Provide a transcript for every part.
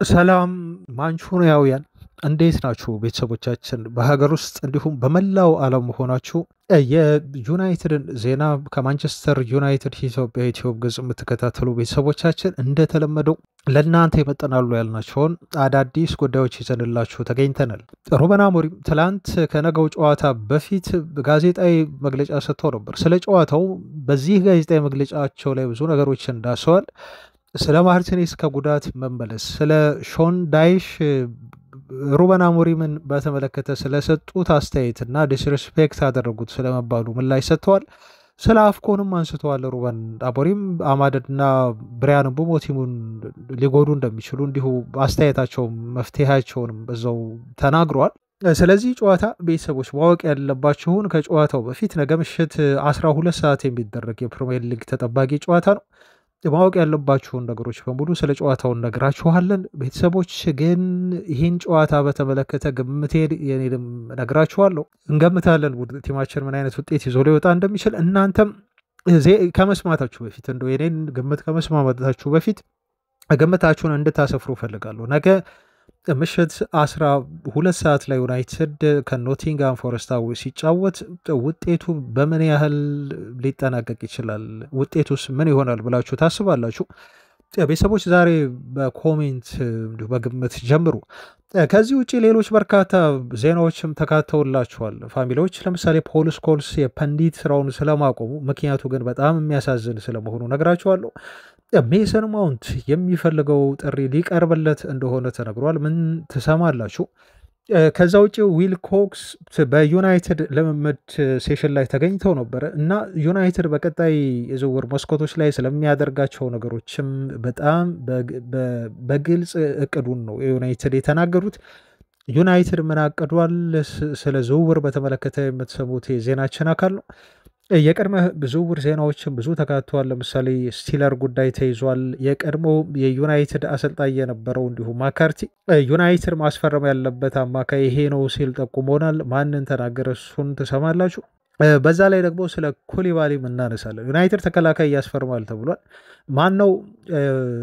ሰላም ማንቹሪያውያን እንዴት ናችሁ? ቤተሰቦቻችን በሀገር ውስጥ እንዲሁም በመላው ዓለም ሆናችሁ የዩናይትድን ዜና ከማንቸስተር ዩናይትድ ኢትዮጵያ ዩቲዩብ ገጽ የምትከታተሉ ቤተሰቦቻችን እንደተለመደው ለእናንተ ይመጥናሉ ያልናቸውን አዳዲስ ጉዳዮች ይዘንላችሁ ተገኝተናል። ሩበን አሞሪም ትላንት ከነገው ጨዋታ በፊት ጋዜጣዊ መግለጫ ሰጥተው ነበር። ስለ ጨዋታው በዚህ ጋዜጣዊ መግለጫቸው ላይ ብዙ ነገሮችን ዳሰዋል። ስለ ማርቲኔስ ከጉዳት መመለስ፣ ስለ ሾን ዳይሽ ሩበን አሞሪምን በተመለከተ ስለሰጡት አስተያየት እና ዲስሪስፔክት ያደረጉት ስለመባሉ ምላሽ ሰጥተዋል። ስለ አፍኮንም አንስተዋል። ሩበን አሞሪም አማድና ብሪያን ምቡሞ ቲሙን ሊጎዱ እንደሚችሉ እንዲሁ አስተያየታቸው መፍትሄያቸውንም በዛው ተናግረዋል። ስለዚህ ጨዋታ ቤተሰቦች ማወቅ ያለባችሁን ከጨዋታው በፊት ነገ ምሽት 12 ሰዓት የሚደረግ የፕሪሚየር ሊግ ተጠባቂ ጨዋታ ነው። ማወቅ ያለባችሁን ነገሮች በሙሉ ስለ ጨዋታው እነግራችኋለን። ቤተሰቦች ግን ይህን ጨዋታ በተመለከተ ግምቴን የኔንም እነግራችኋለሁ። እንገምታለን ቲማችን ምን አይነት ውጤት ይዞ ሊወጣ እንደሚችል። እናንተም ከመስማታችሁ በፊት እንደው የኔን ግምት ከመስማማታችሁ በፊት ግምታችሁን እንድታሰፍሩ እፈልጋለሁ። ነገ ምሽት 12 ሰዓት ላይ ዩናይትድ ከኖቲንጋም ፎረስት ሲጫወት ውጤቱ በምን ያህል ሊጠናቀቅ ይችላል? ውጤቱስ ምን ይሆናል ብላችሁ ታስባላችሁ? ቤተሰቦች ዛሬ በኮሜንት እንዲሁ በግምት ጀምሩ። ከዚህ ውጭ ሌሎች በርካታ ዜናዎችም ተካተውላችኋል። ፋሚሊዎች ለምሳሌ ፖል ስኮልስ የፐንዲት ስራውን ስለማቆሙ ምክንያቱ ግን በጣም የሚያሳዝን ስለመሆኑ ነግራችኋለሁ። ሜሰን ማውንት የሚፈልገው ጥሪ ሊቀርብለት እንደሆነ ተነግሯል። ምን ትሰማላችሁ? ከዛ ውጭ ዊል ኮክስ በዩናይትድ ልምምድ ሴሽን ላይ ተገኝተው ነበረ እና ዩናይትድ በቀጣይ የዝውውር መስኮቶች ላይ ስለሚያደርጋቸው ነገሮችም በጣም በግልጽ እቅዱን ነው የዩናይትድ የተናገሩት። ዩናይትድ ምን አቅዷል? ስለ ዝውውር በተመለከተ የምትሰሙት የዜናችን አካል ነው። የቀድሞ ዝውውር ዜናዎችን ብዙ ተካተዋል። ለምሳሌ ስቲለር ጉዳይ ተይዟል። የቀድሞ የዩናይትድ አሰልጣኝ የነበረው እንዲሁም ማካርቲ ዩናይትድ ማስፈረም ያለበት አማካይ ይሄ ነው ሲል ጠቁሞናል። ማንን ተናገረ? እሱን ትሰማላችሁ። በዛ ላይ ደግሞ ስለ ኩሊባሊም እናነሳለን። ዩናይትድ ተከላካይ ያስፈርማል ተብሏል። ማን ነው?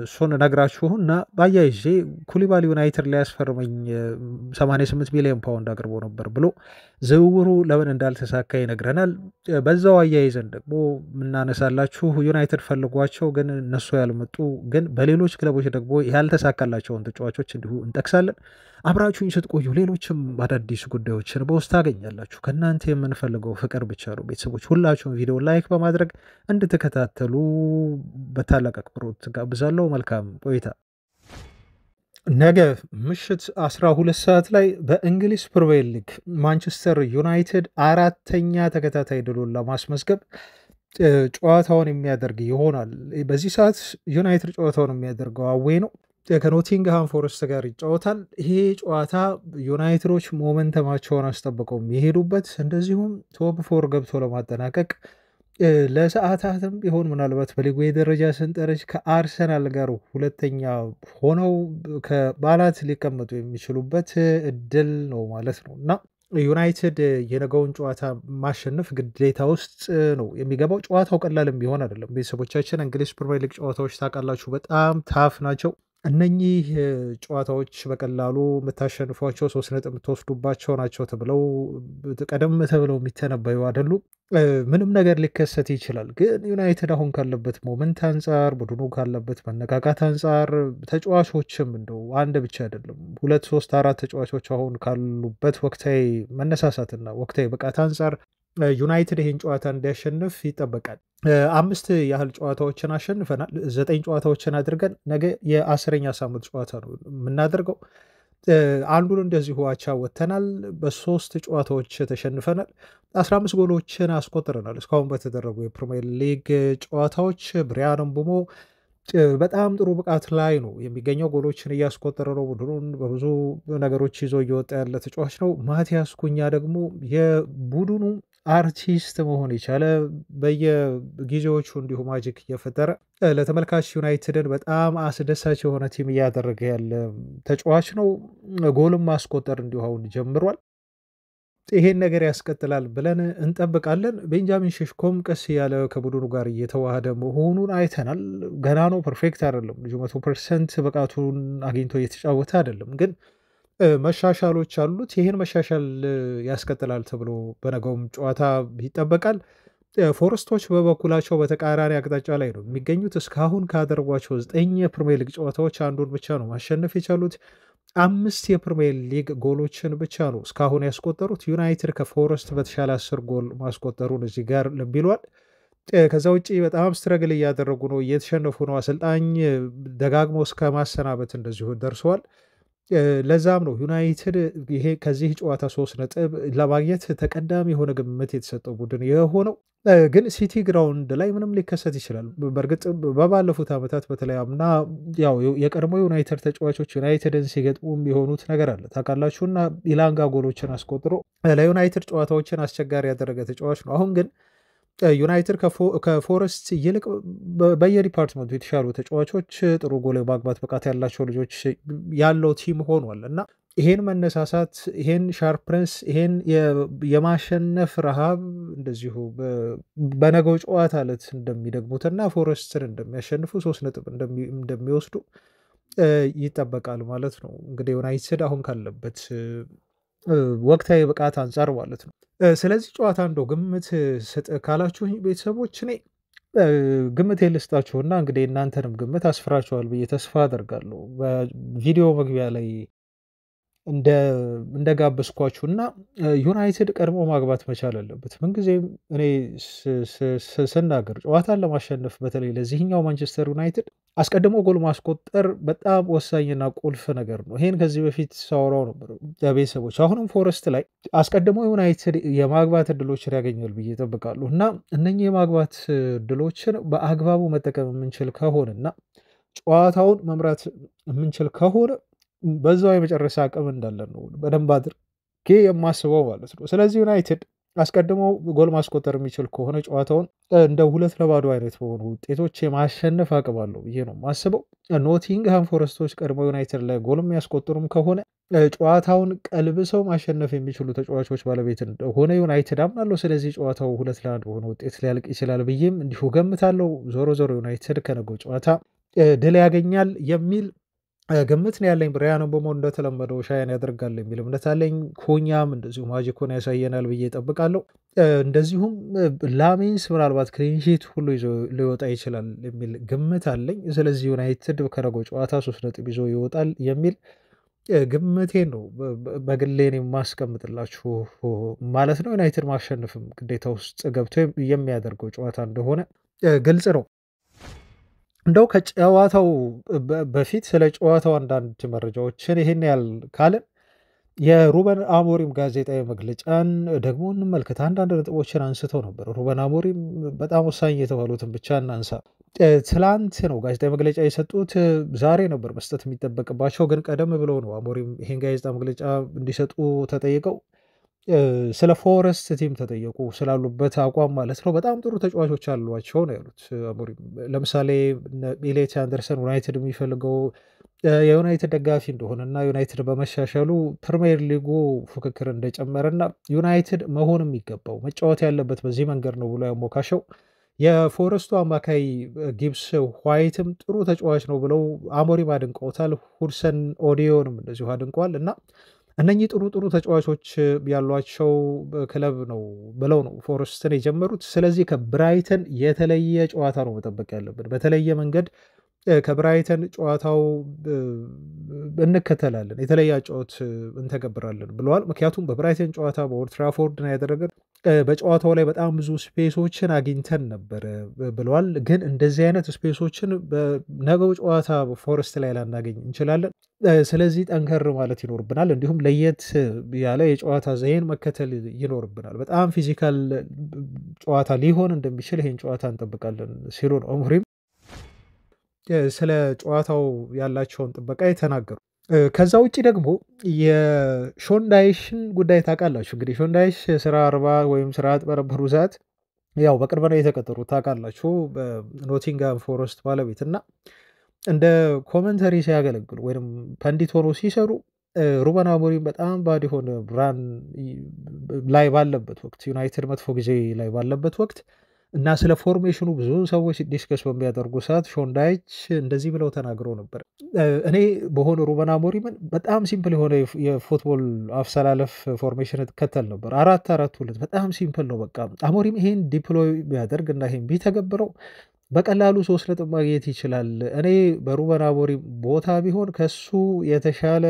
እሱን ነግራችሁና ባያይዤ ኩሊባሊ ዩናይትድ ሊያስፈርመኝ 88 ሚሊዮን ፓውንድ አቅርቦ ነበር ብሎ ዝውውሩ ለምን እንዳልተሳካ ይነግረናል። በዛው አያይዘን ደግሞ የምናነሳላችሁ ዩናይትድ ፈልጓቸው ግን እነሱ ያልመጡ ግን በሌሎች ክለቦች ደግሞ ያልተሳካላቸውን ተጫዋቾች እንዲሁ እንጠቅሳለን። አብራችሁኝ ስትቆዩ ሌሎችም አዳዲስ ጉዳዮችን በውስጥ ታገኛላችሁ። ከእናንተ የምንፈልገው ፍቅር ብቻ ነው። ቤተሰቦች ሁላችሁም ቪዲዮ ላይክ በማድረግ እንድትከታተሉ በታላቅ አክብሮት ጋብዛለሁ። መልካም ቆይታ። ነገ ምሽት 12 ሰዓት ላይ በእንግሊዝ ፕሪሚየር ሊግ ማንቸስተር ዩናይትድ አራተኛ ተከታታይ ድሉን ለማስመዝገብ ጨዋታውን የሚያደርግ ይሆናል። በዚህ ሰዓት ዩናይትድ ጨዋታውን የሚያደርገው አዌ ነው። ከኖቲንግሃም ፎረስት ጋር ይጫወታል። ይሄ ጨዋታ ዩናይትዶች ሞመንተማቸውን አስጠብቀው የሚሄዱበት እንደዚሁም ቶፕ ፎር ገብቶ ለማጠናቀቅ ለሰዓታትም ቢሆን ምናልባት በሊጉ የደረጃ ሰንጠረዥ ከአርሰናል ጋር ሁለተኛ ሆነው ከባላት ሊቀመጡ የሚችሉበት እድል ነው ማለት ነው እና ዩናይትድ የነገውን ጨዋታ ማሸነፍ ግዴታ ውስጥ ነው የሚገባው። ጨዋታው ቀላልም ቢሆን አይደለም። ቤተሰቦቻችን እንግሊዝ ፕሪሚየር ሊግ ጨዋታዎች ታውቃላችሁ፣ በጣም ታፍ ናቸው። እነኚህ ጨዋታዎች በቀላሉ የምታሸንፏቸው 3 ነጥብ የምትወስዱባቸው ናቸው ተብለው ቀደም ተብለው የሚተነበዩ አይደሉም። ምንም ነገር ሊከሰት ይችላል። ግን ዩናይትድ አሁን ካለበት ሞመንት አንጻር፣ ቡድኑ ካለበት መነቃቃት አንጻር ተጫዋቾችም እንደው አንድ ብቻ አይደለም 2 3 4 ተጫዋቾች አሁን ካሉበት ወቅታዊ መነሳሳትና ወቅታዊ ብቃት አንጻር ዩናይትድ ይህን ጨዋታ እንዲያሸንፍ ይጠበቃል። 5 ያህል ጨዋታዎችን አሸንፈናል። 9 ጨዋታዎችን አድርገን ነገ የ10ኛ ሳምንት ጨዋታ ነው የምናደርገው። አንዱን እንደዚሁ አቻ ወጥተናል። በ3 ጨዋታዎች ተሸንፈናል። 15 ጎሎችን አስቆጥረናል እስካሁን በተደረጉ የፕሪሚየር ሊግ ጨዋታዎች። ብሪያን ምቡሞ በጣም ጥሩ ብቃት ላይ ነው የሚገኘው። ጎሎችን እያስቆጠረ ነው። ቡድኑን በብዙ ነገሮች ይዞ እየወጣ ያለ ተጫዋች ነው። ማቲያስ ኩኛ ደግሞ የቡድኑ አርቲስት መሆን የቻለ በየጊዜዎቹ እንዲሁ ማጂክ እየፈጠረ ለተመልካች ዩናይትድን በጣም አስደሳች የሆነ ቲም እያደረገ ያለ ተጫዋች ነው። ጎልም ማስቆጠር እንዲሁ አሁን ጀምሯል። ይሄን ነገር ያስቀጥላል ብለን እንጠብቃለን። ቤንጃሚን ሼሽኮም ቀስ ያለ ከቡድኑ ጋር እየተዋሃደ መሆኑን አይተናል። ገና ነው፣ ፐርፌክት አይደለም ልጁ 100% ብቃቱን አግኝቶ እየተጫወተ አይደለም፣ ግን መሻሻሎች አሉት። ይሄን መሻሻል ያስቀጥላል ተብሎ በነገውም ጨዋታ ይጠበቃል። ፎረስቶች በበኩላቸው በተቃራኒ አቅጣጫ ላይ ነው የሚገኙት። እስካሁን ካደረጓቸው 9 የፕሪሚየር ሊግ ጨዋታዎች አንዱን ብቻ ነው ማሸነፍ የቻሉት። 5 የፕሪሚየር ሊግ ጎሎችን ብቻ ነው እስካሁን ያስቆጠሩት። ዩናይትድ ከፎረስት በተሻለ 10 ጎል ማስቆጠሩን እዚህ ጋር ልብ ይሏል። ከዛ ውጪ በጣም ስትረግል እያደረጉ ነው፣ እየተሸነፉ ነው። አሰልጣኝ ደጋግሞ እስከ ማሰናበት እንደዚሁ ደርሰዋል። ለዛም ነው ዩናይትድ ይሄ ከዚህ ጨዋታ 3 ነጥብ ለማግኘት ተቀዳሚ የሆነ ግምት የተሰጠው ቡድን የሆነው። ግን ሲቲ ግራውንድ ላይ ምንም ሊከሰት ይችላል። በእርግጥ በባለፉት ዓመታት በተለይ አምና ያው የቀድሞ ዩናይትድ ተጫዋቾች ዩናይትድን ሲገጥሙ የሚሆኑት ነገር አለ ታውቃላችሁና ኢላንጋ ጎሎችን አስቆጥሮ ለዩናይትድ ጨዋታዎችን አስቸጋሪ ያደረገ ተጫዋች ነው። አሁን ግን ዩናይትድ ከፎረስት ይልቅ በየዲፓርትመንቱ የተሻሉ ተጫዋቾች፣ ጥሩ ጎል የማግባት ብቃት ያላቸው ልጆች ያለው ቲም ሆኗል እና ይሄን መነሳሳት፣ ይሄን ሻርፕነስ፣ ይሄን የማሸነፍ ረሃብ እንደዚሁ በነገው ጨዋታ ዕለት እንደሚደግሙትና ፎረስትን እንደሚያሸንፉ 3 ነጥብ እንደሚወስዱ ይጠበቃል ማለት ነው። እንግዲህ ዩናይትድ አሁን ካለበት ወቅታዊ ብቃት አንጻር ማለት ነው። ስለዚህ ጨዋታ እንደው ግምት ስጥ ካላችሁኝ ቤተሰቦች እኔ ግምት ልስጣችሁና እንግዲህ እናንተንም ግምት አስፍራችኋል ብዬ ተስፋ አደርጋለሁ። በቪዲዮ መግቢያ ላይ እንደጋበዝኳችሁና ዩናይትድ ቀድሞ ማግባት መቻል አለበት። ምንጊዜም እኔ ስናገር ጨዋታን ለማሸነፍ በተለይ ለዚህኛው ማንቸስተር ዩናይትድ አስቀድሞ ጎል ማስቆጠር በጣም ወሳኝና ቁልፍ ነገር ነው። ይሄን ከዚህ በፊት ሳወራው ነበር ቤተሰቦች። አሁንም ፎረስት ላይ አስቀድሞ ዩናይትድ የማግባት እድሎችን ያገኛል ብዬ እጠብቃለሁ እና እነኚህ የማግባት እድሎችን በአግባቡ መጠቀም የምንችል ከሆነና ጨዋታውን መምራት የምንችል ከሆነ በዛው የመጨረሻ አቅም እንዳለን ነው በደንብ አድርጌ የማስበው ማለት ነው። ስለዚህ ዩናይትድ አስቀድሞ ጎል ማስቆጠር የሚችል ከሆነ ጨዋታውን እንደ 2-0 አይነት በሆኑ ውጤቶች የማሸነፍ አቅም አለው ብዬ ነው የማስበው። ኖቲንግሃም ፎረስቶች ቀድሞ ዩናይትድ ላይ ጎል የሚያስቆጥሩም ከሆነ ጨዋታውን ቀልብሰው ማሸነፍ የሚችሉ ተጫዋቾች ባለቤት እንደሆነ ዩናይትድ አምናለሁ። ስለዚህ ጨዋታው 2-1 በሆነ ውጤት ሊያልቅ ይችላል ብዬም እንዲሁ ገምታለሁ። ዞሮ ዞሮ ዩናይትድ ከነገው ጨዋታ ድል ያገኛል የሚል ግምት ነው ያለኝ። ብራያን ምቤሞ እንደተለመደው ሻይን ያደርጋል የሚል እምነት አለኝ። ኩኛም እንደዚሁ ማጂኮን ያሳየናል ብዬ እጠብቃለሁ። እንደዚሁም ላሜንስ ምናልባት ክሊንሺት ሁሉ ይዞ ሊወጣ ይችላል የሚል ግምት አለኝ። ስለዚህ ዩናይትድ ከነገው ጨዋታ 3 ነጥብ ይዞ ይወጣል የሚል ግምቴ ነው በግሌን የማስቀምጥላችሁ ማለት ነው። ዩናይትድ ማሸነፍም ግዴታ ውስጥ ገብቶ የሚያደርገው ጨዋታ እንደሆነ ግልጽ ነው። እንደው ከጨዋታው በፊት ስለ ጨዋታው አንዳንድ መረጃዎችን ይሄን ያህል ካልን የሩበን አሞሪም ጋዜጣዊ መግለጫን ደግሞ እንመልከት። አንዳንድ ነጥቦችን አንስተው ነበር ሩበን አሞሪም። በጣም ወሳኝ የተባሉትን ብቻ እናንሳ። ትላንት ነው ጋዜጣዊ መግለጫ የሰጡት። ዛሬ ነበር መስጠት የሚጠበቅባቸው፣ ግን ቀደም ብለው ነው አሞሪም ይሄን ጋዜጣ መግለጫ እንዲሰጡ ተጠይቀው ስለ ፎረስት ቲም ተጠየቁ፣ ስላሉበት አቋም ማለት ነው። በጣም ጥሩ ተጫዋቾች አሏቸው ነው ያሉት አሞሪም። ለምሳሌ ኢሌት አንደርሰን ዩናይትድ የሚፈልገው የዩናይትድ ደጋፊ እንደሆነና ዩናይትድ በመሻሻሉ ፕሪሚየር ሊጉ ፉክክር እንደጨመረና ዩናይትድ መሆን የሚገባው መጫወት ያለበት በዚህ መንገድ ነው ብሎ ያሞካሸው የፎረስቱ አማካይ ጊብስ ዋይትም ጥሩ ተጫዋች ነው ብለው አሞሪም አድንቀውታል። ሁድሰን ኦዲዮንም እንደዚሁ አድንቀዋል እና እነኚህ ጥሩ ተጫዋቾች ያሏቸው ክለብ ነው ብለው ነው ፎረስትን የጀመሩት። ስለዚህ ከብራይተን የተለየ ጨዋታ ነው መጠበቅ ያለብን። በተለየ መንገድ ከብራይተን ጨዋታው እንከተላለን፣ የተለየ ጨዋታ እንተገብራለን ብለዋል። ምክንያቱም በብራይተን ጨዋታ በኦልድ ትራፎርድ ነው ያደረገን። በጨዋታው ላይ በጣም ብዙ ስፔሶችን አግኝተን ነበረ ብለዋል። ግን እንደዚህ አይነት ስፔሶችን በነገው ጨዋታ ፎረስት ላይ ላናገኝ እንችላለን። ስለዚህ ጠንከር ማለት ይኖርብናል። እንዲሁም ለየት ያለ የጨዋታ ዘይን መከተል ይኖርብናል። በጣም ፊዚካል ጨዋታ ሊሆን እንደሚችል ይህን ጨዋታ እንጠብቃለን ሲሉ ነው አሞሪም ስለ ጨዋታው ያላቸውን ጥበቃ የተናገሩ። ከዛ ውጭ ደግሞ የሾንዳይሽን ጉዳይ ታውቃላችሁ። እንግዲህ ሾንዳይሽ ስራ 40 ወይም ስራ አጥበረበሩ ሰዓት ያው በቅርብ ነው የተቀጠሩት ታውቃላችሁ፣ በኖቲንግሃም ፎረስት ባለቤት እና እንደ ኮመንተሪ ሲያገለግሉ ወይም ፐንዲት ሆኖ ሲሰሩ ሩበን አሞሪም በጣም ባድ የሆነ ራን ላይ ባለበት ወቅት ዩናይትድ መጥፎ ጊዜ ላይ ባለበት ወቅት እና ስለ ፎርሜሽኑ ብዙ ሰዎች ዲስከስ በሚያደርጉ ሰዓት ሾን ዳይች እንደዚህ ብለው ተናግረው ነበር። እኔ በሆነ ሩበን አሞሪምን በጣም ሲምፕል የሆነ የፉትቦል አሰላለፍ ፎርሜሽን እከተል ነበር። 4-4-2 በጣም ሲምፕል ነው። በቃ አሞሪም ይሄን ዲፕሎይ ቢያደርግ እና ይሄን ቢተገብረው በቀላሉ 3 ነጥብ ማግኘት ይችላል። እኔ በሩበን አሞሪም ቦታ ቢሆን ከሱ የተሻለ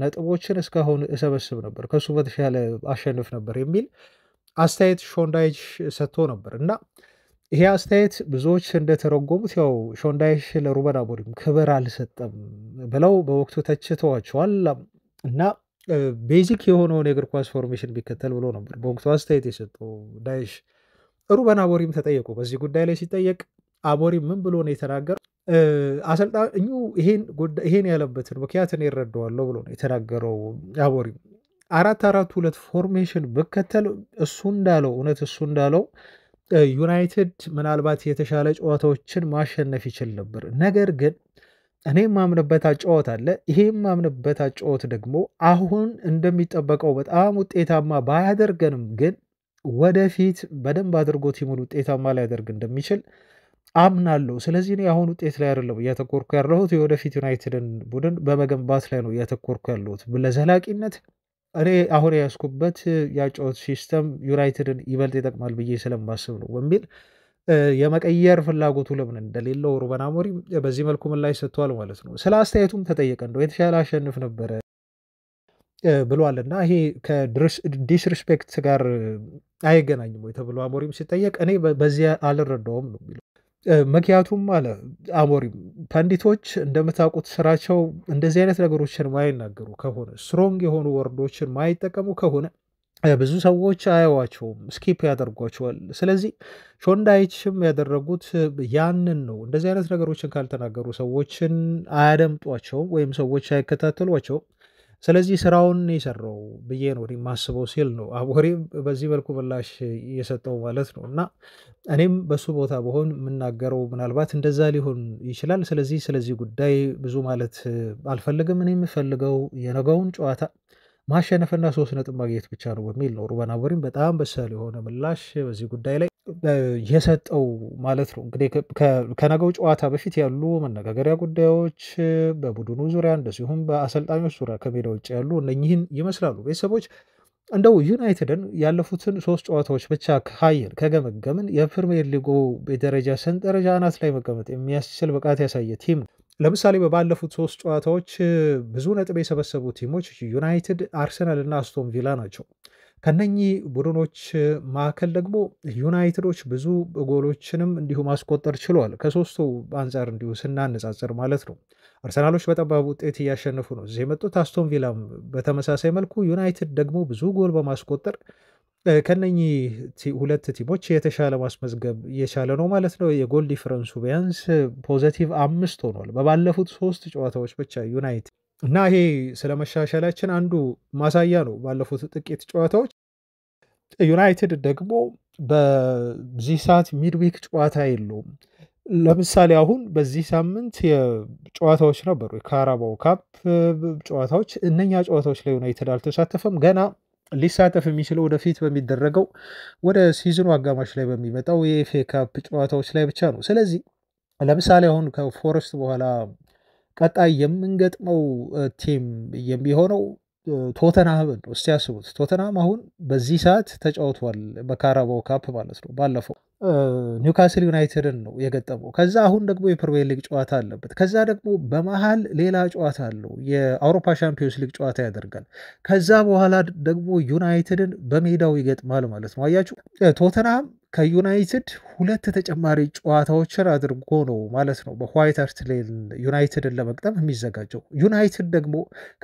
ነጥቦችን እስካሁን እሰበስብ ነበር፣ ከሱ በተሻለ አሸንፍ ነበር የሚል አስተያየት ሾን ዳይች ሰጥቶ ነበር እና ይሄ አስተያየት ብዙዎች እንደተረጎሙት ያው ሾን ዳይች ለሩበን አሞሪም ክብር አልሰጠም ብለው በወቅቱ ተችተዋቸዋል እና ቤዚክ የሆነውን የእግር ኳስ ፎርሜሽን ቢከተል ብሎ ነበር በወቅቱ አስተያየት የሰጠው ዳይች። ሩበን አሞሪም ተጠየቁ። በዚህ ጉዳይ ላይ ሲጠየቅ አሞሪም ምን ብሎ ነው የተናገረው? አሰልጣኙ ይሄን ያለበትን ምክንያት እኔ እረዳዋለሁ ብሎ ነው የተናገረው አሞሪም። 4-4-2 ፎርሜሽን ብከተል እሱ እንዳለው እውነት እሱ እንዳለው ዩናይትድ ምናልባት የተሻለ ጨዋታዎችን ማሸነፍ ይችል ነበር። ነገር ግን እኔ የማምንበት አጨዋወት አለ። ይሄ የማምንበት አጨዋወት ደግሞ አሁን እንደሚጠበቀው በጣም ውጤታማ ባያደርገንም ግን ወደፊት በደንብ አድርጎ ቲሙን ውጤታማ ሊያደርግ እንደሚችል አምናለሁ። ስለዚህ እኔ አሁን ውጤት ላይ አይደለም እያተኮርኩ ያለሁት፣ የወደፊት ዩናይትድን ቡድን በመገንባት ላይ ነው እያተኮርኩ ያለሁት። ለዘላቂነት እኔ አሁን የያዝኩበት የአጨዋወት ሲስተም ዩናይትድን ይበልጥ ይጠቅማል ብዬ ስለማስብ ነው በሚል የመቀየር ፍላጎቱ ለምን እንደሌለው ሩበን አሞሪም በዚህ መልኩ ምላሽ ሰጥቷል ማለት ነው። ስለ አስተያየቱም ተጠየቀ። እንደው የተሻለ አሸንፍ ነበረ ብሏል እና ይሄ ከዲስሪስፔክት ጋር አይገናኝም ወይ ተብሎ አሞሪም ሲጠየቅ እኔ በዚያ አልረዳውም ነው የሚለው። ምክንያቱም አለ አሞሪም ፐንዲቶች እንደምታውቁት ስራቸው እንደዚህ አይነት ነገሮችን ማይናገሩ ከሆነ ስትሮንግ የሆኑ ወርዶችን ማይጠቀሙ ከሆነ ብዙ ሰዎች አያዋቸውም፣ ስኪፕ ያደርጓቸዋል። ስለዚህ ሾን ዳይችም ያደረጉት ያንን ነው። እንደዚህ አይነት ነገሮችን ካልተናገሩ ሰዎችን አያደምጧቸውም ወይም ሰዎች አይከታተሏቸውም። ስለዚህ ስራውን የሰራው ብዬ ነው የማስበው ሲል ነው አሞሪም በዚህ መልኩ ምላሽ የሰጠው ማለት ነው። እና እኔም በሱ ቦታ በሆን የምናገረው ምናልባት እንደዛ ሊሆን ይችላል። ስለዚህ ጉዳይ ብዙ ማለት አልፈልግም። እኔ የምፈልገው የነገውን ጨዋታ ማሸነፍና 3 ነጥብ ማግኘት ብቻ ነው በሚል ነው ሩበን አሞሪም በጣም በሳል የሆነ ምላሽ በዚህ ጉዳይ ላይ የሰጠው ማለት ነው። እንግዲህ ከነገው ጨዋታ በፊት ያሉ መነጋገሪያ ጉዳዮች በቡድኑ ዙሪያ እንደዚሁም በአሰልጣኞች ዙሪያ ከሜዳ ውጭ ያሉ እነኚህን ይመስላሉ። ቤተሰቦች እንደው ዩናይትድን ያለፉትን 3 ጨዋታዎች ብቻ ካየን ከገመገምን የፕሪሚየር ሊጉ የደረጃ ሰንጠረዥ አናት ላይ መቀመጥ የሚያስችል ብቃት ያሳየ ቲም ነው። ለምሳሌ በባለፉት 3 ጨዋታዎች ብዙ ነጥብ የሰበሰቡ ቲሞች ዩናይትድ፣ አርሰናል እና አስቶን ቪላ ናቸው። ከነኚህ ቡድኖች መካከል ደግሞ ዩናይትዶች ብዙ ጎሎችንም እንዲሁ ማስቆጠር ችሏል። ከሶስቱ አንጻር እንዲሁ ስናነጻጽር ማለት ነው። አርሰናሎች በጠባብ ውጤት እያሸነፉ ነው እዚህ የመጡት። አስቶን ቪላም በተመሳሳይ መልኩ፣ ዩናይትድ ደግሞ ብዙ ጎል በማስቆጠር ከነኚህ ሁለት ቲሞች የተሻለ ማስመዝገብ እየቻለ ነው ማለት ነው። የጎል ዲፈረንሱ ቢያንስ +5 ሆኗል በባለፉት 3 ጨዋታዎች ብቻ ዩናይትድ እና ይሄ ስለ መሻሻላችን አንዱ ማሳያ ነው። ባለፉት ጥቂት ጨዋታዎች ዩናይትድ ደግሞ በዚህ ሰዓት ሚድዊክ ጨዋታ የለውም። ለምሳሌ አሁን በዚህ ሳምንት የጨዋታዎች ነበሩ፣ የካራባው ካፕ ጨዋታዎች። እነኛ ጨዋታዎች ላይ ዩናይትድ አልተሳተፈም። ገና ሊሳተፍ የሚችለው ወደፊት በሚደረገው ወደ ሲዝኑ አጋማሽ ላይ በሚመጣው የኤፍኤ ካፕ ጨዋታዎች ላይ ብቻ ነው። ስለዚህ ለምሳሌ አሁን ከፎረስት በኋላ ቀጣይ የምንገጥመው ቲም የሚሆነው ቶተንሃምን ነው። እስቲ ያስቡት፣ ቶተንሃም አሁን በዚህ ሰዓት ተጫውቷል በካራባው ካፕ ማለት ነው። ባለፈው ኒውካስል ዩናይትድን ነው የገጠመው። ከዛ አሁን ደግሞ የፕሪሚየር ሊግ ጨዋታ አለበት። ከዛ ደግሞ በመሃል ሌላ ጨዋታ አለው፣ የአውሮፓ ሻምፒዮንስ ሊግ ጨዋታ ያደርጋል። ከዛ በኋላ ደግሞ ዩናይትድን በሜዳው ይገጥማል ማለት ነው። አያችሁ፣ ቶተንሃም ከዩናይትድ 2 ተጨማሪ ጨዋታዎችን አድርጎ ነው ማለት ነው በዋይት ሃርት ሌን ዩናይትድን ለመግጠም የሚዘጋጀው። ዩናይትድ ደግሞ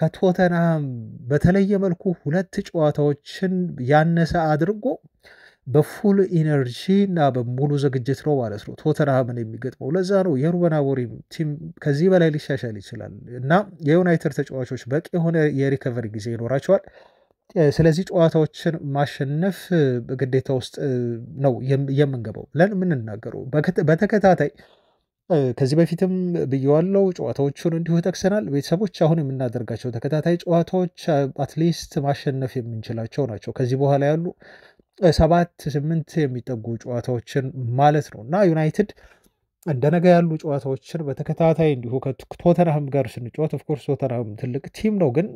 ከቶተንሃም በተለየ መልኩ 2 ጨዋታዎችን ያነሰ አድርጎ በፉል ኢነርጂ እና በሙሉ ዝግጅት ነው ማለት ነው ቶተንሃምን የሚገጥመው። ለዛ ነው የሩበን አሞሪም ቲም ከዚህ በላይ ሊሻሻል ይችላል እና የዩናይትድ ተጫዋቾች በቂ የሆነ የሪከቨሪ ጊዜ ይኖራቸዋል። ስለዚህ ጨዋታዎችን ማሸነፍ ግዴታ ውስጥ ነው የምንገባው ብለን የምንናገረው። በተከታታይ ከዚህ በፊትም ብየዋለው፣ ጨዋታዎቹን እንዲሁ ጠቅሰናል። ቤተሰቦች አሁን የምናደርጋቸው ተከታታይ ጨዋታዎች አትሊስት ማሸነፍ የምንችላቸው ናቸው። ከዚህ በኋላ ያሉ 7 8 የሚጠጉ ጨዋታዎችን ማለት ነው እና ዩናይትድ እንደ ነገ ያሉ ጨዋታዎችን በተከታታይ እንዲሁ ከቶተንሃም ጋር ስንጫወት ኦፍኮርስ ቶተንሃም ትልቅ ቲም ነው፣ ግን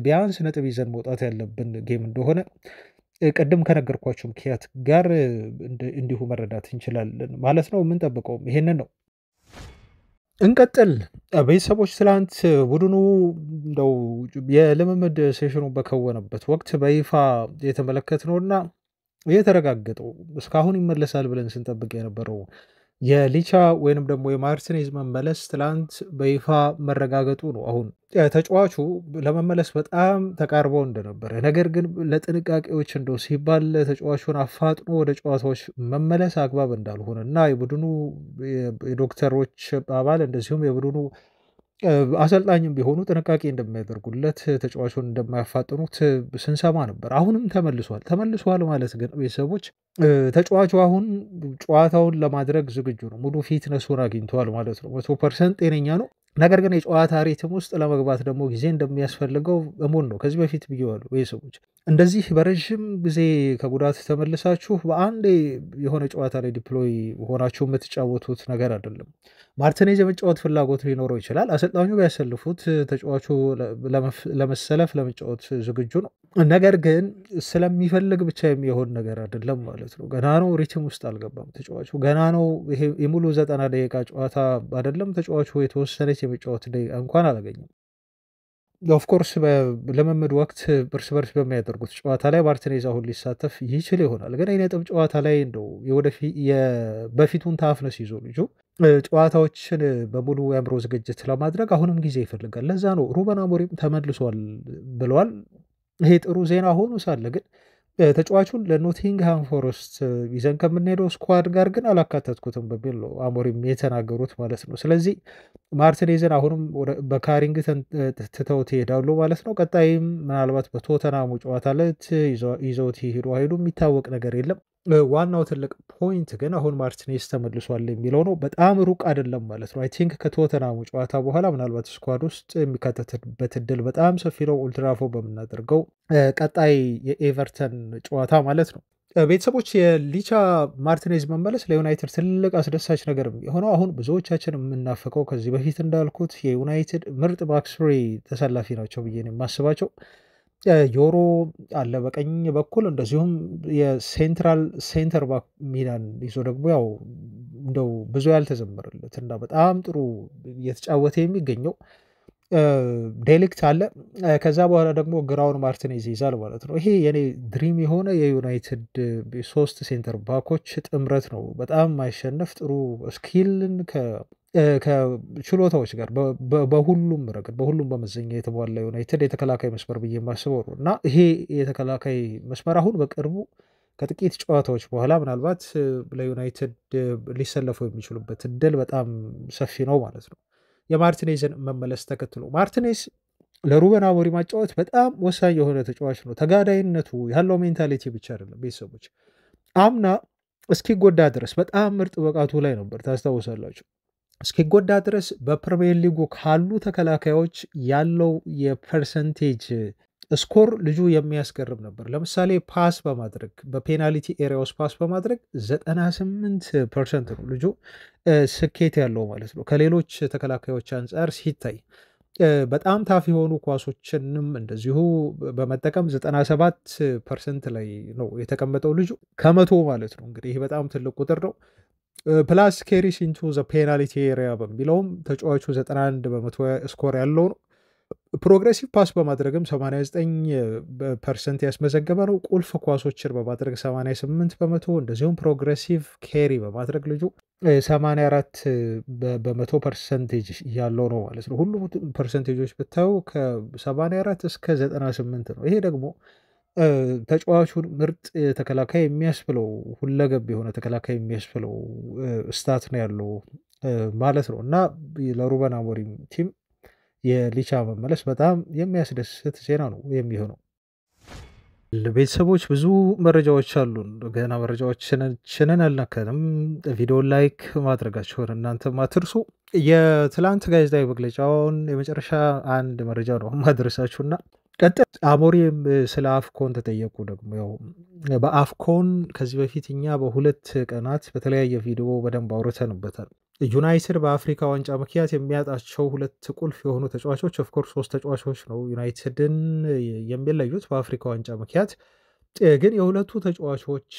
ቢያንስ ነጥብ ይዘን መውጣት ያለብን ጌም እንደሆነ ቅድም ከነገርኳቸው ምክንያት ጋር እንዲሁ መረዳት እንችላለን ማለት ነው። የምንጠብቀውም ይሄንን ነው። እንቀጥል። ቤተሰቦች ትላንት ቡድኑ እንደው የልምምድ ሴሽኑ በከወነበት ወቅት በይፋ የተመለከትነውና የተረጋገጠው እስካሁን ይመለሳል ብለን ስንጠብቅ የነበረው የሊቻ ወይንም ደግሞ የማርቲኔዝ መመለስ ትላንት በይፋ መረጋገጡ ነው። አሁን ተጫዋቹ ለመመለስ በጣም ተቃርበው እንደነበረ፣ ነገር ግን ለጥንቃቄዎች እንደው ሲባል ተጫዋቹን አፋጥኖ ወደ ጨዋታዎች መመለስ አግባብ እንዳልሆነ እና የቡድኑ የዶክተሮች አባል እንደዚሁም የቡድኑ አሰልጣኝም ቢሆኑ ጥንቃቄ እንደሚያደርጉለት ተጫዋቹን እንደማያፋጥኑት ስንሰማ ነበር። አሁንም ተመልሷል ማለት ግን ቤተሰቦች ተጫዋቹ አሁን ጨዋታውን ለማድረግ ዝግጁ ነው። ሙሉ ፊትነሱን አግኝተዋል ማለት ነው። 100% ጤነኛ ነው። ነገር ግን የጨዋታ ሪትም ውስጥ ለመግባት ደግሞ ጊዜ እንደሚያስፈልገው እሙን ነው። ከዚህ በፊት ብየዋለሁ ቤተሰቦች፣ እንደዚህ በረዥም ጊዜ ከጉዳት ተመልሳችሁ በአንዴ የሆነ ጨዋታ ላይ ዲፕሎይ ሆናችሁ የምትጫወቱት ነገር አይደለም። ማርቲኔዝ የመጫወት ፍላጎት ሊኖረው ይችላል። አሰልጣኙ ቢያሰልፉት ተጫዋቹ ለመሰለፍ ለመጫወት ዝግጁ ነው። ነገር ግን ስለሚፈልግ ብቻ የሚሆን ነገር አይደለም ማለት ነው። ገና ነው፣ ሪትም ውስጥ አልገባም ተጫዋቹ ገና ነው። ይሄ የሙሉ 90 ደቂቃ ጨዋታ አይደለም። ተጫዋቹ የተወሰነች የመጫወት ደቂቃ እንኳን አላገኘም። ኦፍኮርስ በልምምድ ወቅት እርስ በርስ በሚያደርጉት ጨዋታ ላይ ማርቲኔዝ አሁን ሊሳተፍ ይችል ይሆናል። ግን የነጥብ ጨዋታ ላይ እንደው በፊቱን ታፍነስ ይዞ ልጁ ጨዋታዎችን በሙሉ የአእምሮ ዝግጅት ለማድረግ አሁንም ጊዜ ይፈልጋል። ለዛ ነው ሩበን አሞሪም ተመልሷል ብለዋል። ይሄ ጥሩ ዜና ሆኖ ሳለ ግን ተጫዋቹን ለኖቲንግሃም ፎረስት ይዘን ከምንሄደው ስኳድ ጋር ግን አላካተትኩትም በሚል ነው አሞሪም የተናገሩት ማለት ነው። ስለዚህ ማርቲኔዝን አሁንም በካሪንግተን ትተውት ይሄዳሉ ማለት ነው። ቀጣይም ምናልባት በቶተናሙ ጨዋታ ዕለት ይዘውት ይሄዱ አይሄዱ የሚታወቅ ነገር የለም። ዋናው ትልቅ ፖይንት ግን አሁን ማርቲኔዝ ተመልሷል የሚለው ነው። በጣም ሩቅ አይደለም ማለት ነው። አይ ቲንክ ከቶተናሙ ጨዋታ በኋላ ምናልባት ስኳድ ውስጥ የሚካተትበት እድል በጣም ሰፊ ነው። ኦልትራፎርድ በምናደርገው ቀጣይ የኤቨርተን ጨዋታ ማለት ነው። ቤተሰቦች የሊቻ ማርቲኔዝ መመለስ ለዩናይትድ ትልቅ አስደሳች ነገር የሆነው አሁን ብዙዎቻችን የምናፈቀው ከዚህ በፊት እንዳልኩት የዩናይትድ ምርጥ ባክስሪ ተሰላፊ ናቸው ብዬ ነው የማስባቸው። ዮሮ አለ በቀኝ በኩል እንደዚሁም የሴንትራል ሴንተር ባክ ሚናን ይዞ ደግሞ ያው እንደው ብዙ ያልተዘመረለት እና በጣም ጥሩ እየተጫወተ የሚገኘው ዴሊክት አለ። ከዛ በኋላ ደግሞ ግራውን ማርቲኔዝ ይዛል ማለት ነው። ይሄ የኔ ድሪም የሆነ የዩናይትድ 3 ሴንተር ባኮች ጥምረት ነው። በጣም ማይሸነፍ ጥሩ ስኪልን ከችሎታዎች ጋር በሁሉም ረገድ በሁሉም በመዘኛ የተሟላ ዩናይትድ የተከላካይ መስመር ብዬ የማስበው ነው እና ይሄ የተከላካይ መስመር አሁን በቅርቡ ከጥቂት ጨዋታዎች በኋላ ምናልባት ለዩናይትድ ሊሰለፉ የሚችሉበት እድል በጣም ሰፊ ነው ማለት ነው። የማርቲኔዝን መመለስ ተከትሎ ማርቲኔዝ ለሩበን አሞሪም ማጫወት በጣም ወሳኝ የሆነ ተጫዋች ነው። ተጋዳይነቱ ያለው ሜንታሊቲ ብቻ አይደለም። ቤተሰቦች አምና እስኪጎዳ ድረስ በጣም ምርጥ ብቃቱ ላይ ነበር። ታስታውሳላችሁ። እስኪጎዳ ድረስ በፕሪሚየር ሊጉ ካሉ ተከላካዮች ያለው የፐርሰንቴጅ ስኮር ልጁ የሚያስገርም ነበር። ለምሳሌ ፓስ በማድረግ በፔናልቲ ኤሪያ ውስጥ ፓስ በማድረግ 98% ነው ልጁ ስኬት ያለው ማለት ነው። ከሌሎች ተከላካዮች አንጻር ሲታይ በጣም ታፍ የሆኑ ኳሶችንም እንደዚሁ በመጠቀም 97% ላይ ነው የተቀመጠው ልጁ ከመቶ ማለት ነው። እንግዲህ ይህ በጣም ትልቅ ቁጥር ነው። ፕላስ ኬሪስ ኢንቱ ዘ ፔናልቲ ኤሪያ በሚለውም ተጫዋቹ 91% ስኮር ያለው ነው። ፕሮግሬሲቭ ፓስ በማድረግም 89% ያስመዘገበ ነው። ቁልፍ ኳሶችን በማድረግ 88%፣ እንደዚሁም ፕሮግሬሲቭ ኬሪ በማድረግ ልጁ 84% ያለው ነው ማለት ነው። ሁሉም ፐርሰንቴጆች ብታዩ ከ84 እስከ 98 ነው። ይሄ ደግሞ ተጫዋቹን ምርጥ ተከላካይ የሚያስብለው ሁለገብ የሆነ ተከላካይ የሚያስብለው ስታት ነው ያለው ማለት ነው እና ለሩበን አሞሪም ቲም የሊቻ መመለስ በጣም የሚያስደስት ዜና ነው የሚሆነው። ቤተሰቦች ብዙ መረጃዎች አሉን። ገና መረጃዎችንን አልነካንም። ቪዲዮን ላይክ ማድረጋችሁን እናንተም አትርሱ። የትላንት ጋዜጣዊ መግለጫውን የመጨረሻ አንድ መረጃ ነው ማድረሳችሁና ቀጥል። አሞሪም ስለ አፍኮን ተጠየቁ። ደግሞ ያው በአፍኮን ከዚህ በፊት እኛ በሁለት ቀናት በተለያየ ቪዲዮ በደንብ አውርተንበታል። ዩናይትድ በአፍሪካ ዋንጫ ምክንያት የሚያጣቸው ሁለት ቁልፍ የሆኑ ተጫዋቾች ኦፍኮርስ ሶስት ተጫዋቾች ነው ዩናይትድን የሚለዩት በአፍሪካ ዋንጫ ምክንያት። ግን የሁለቱ ተጫዋቾች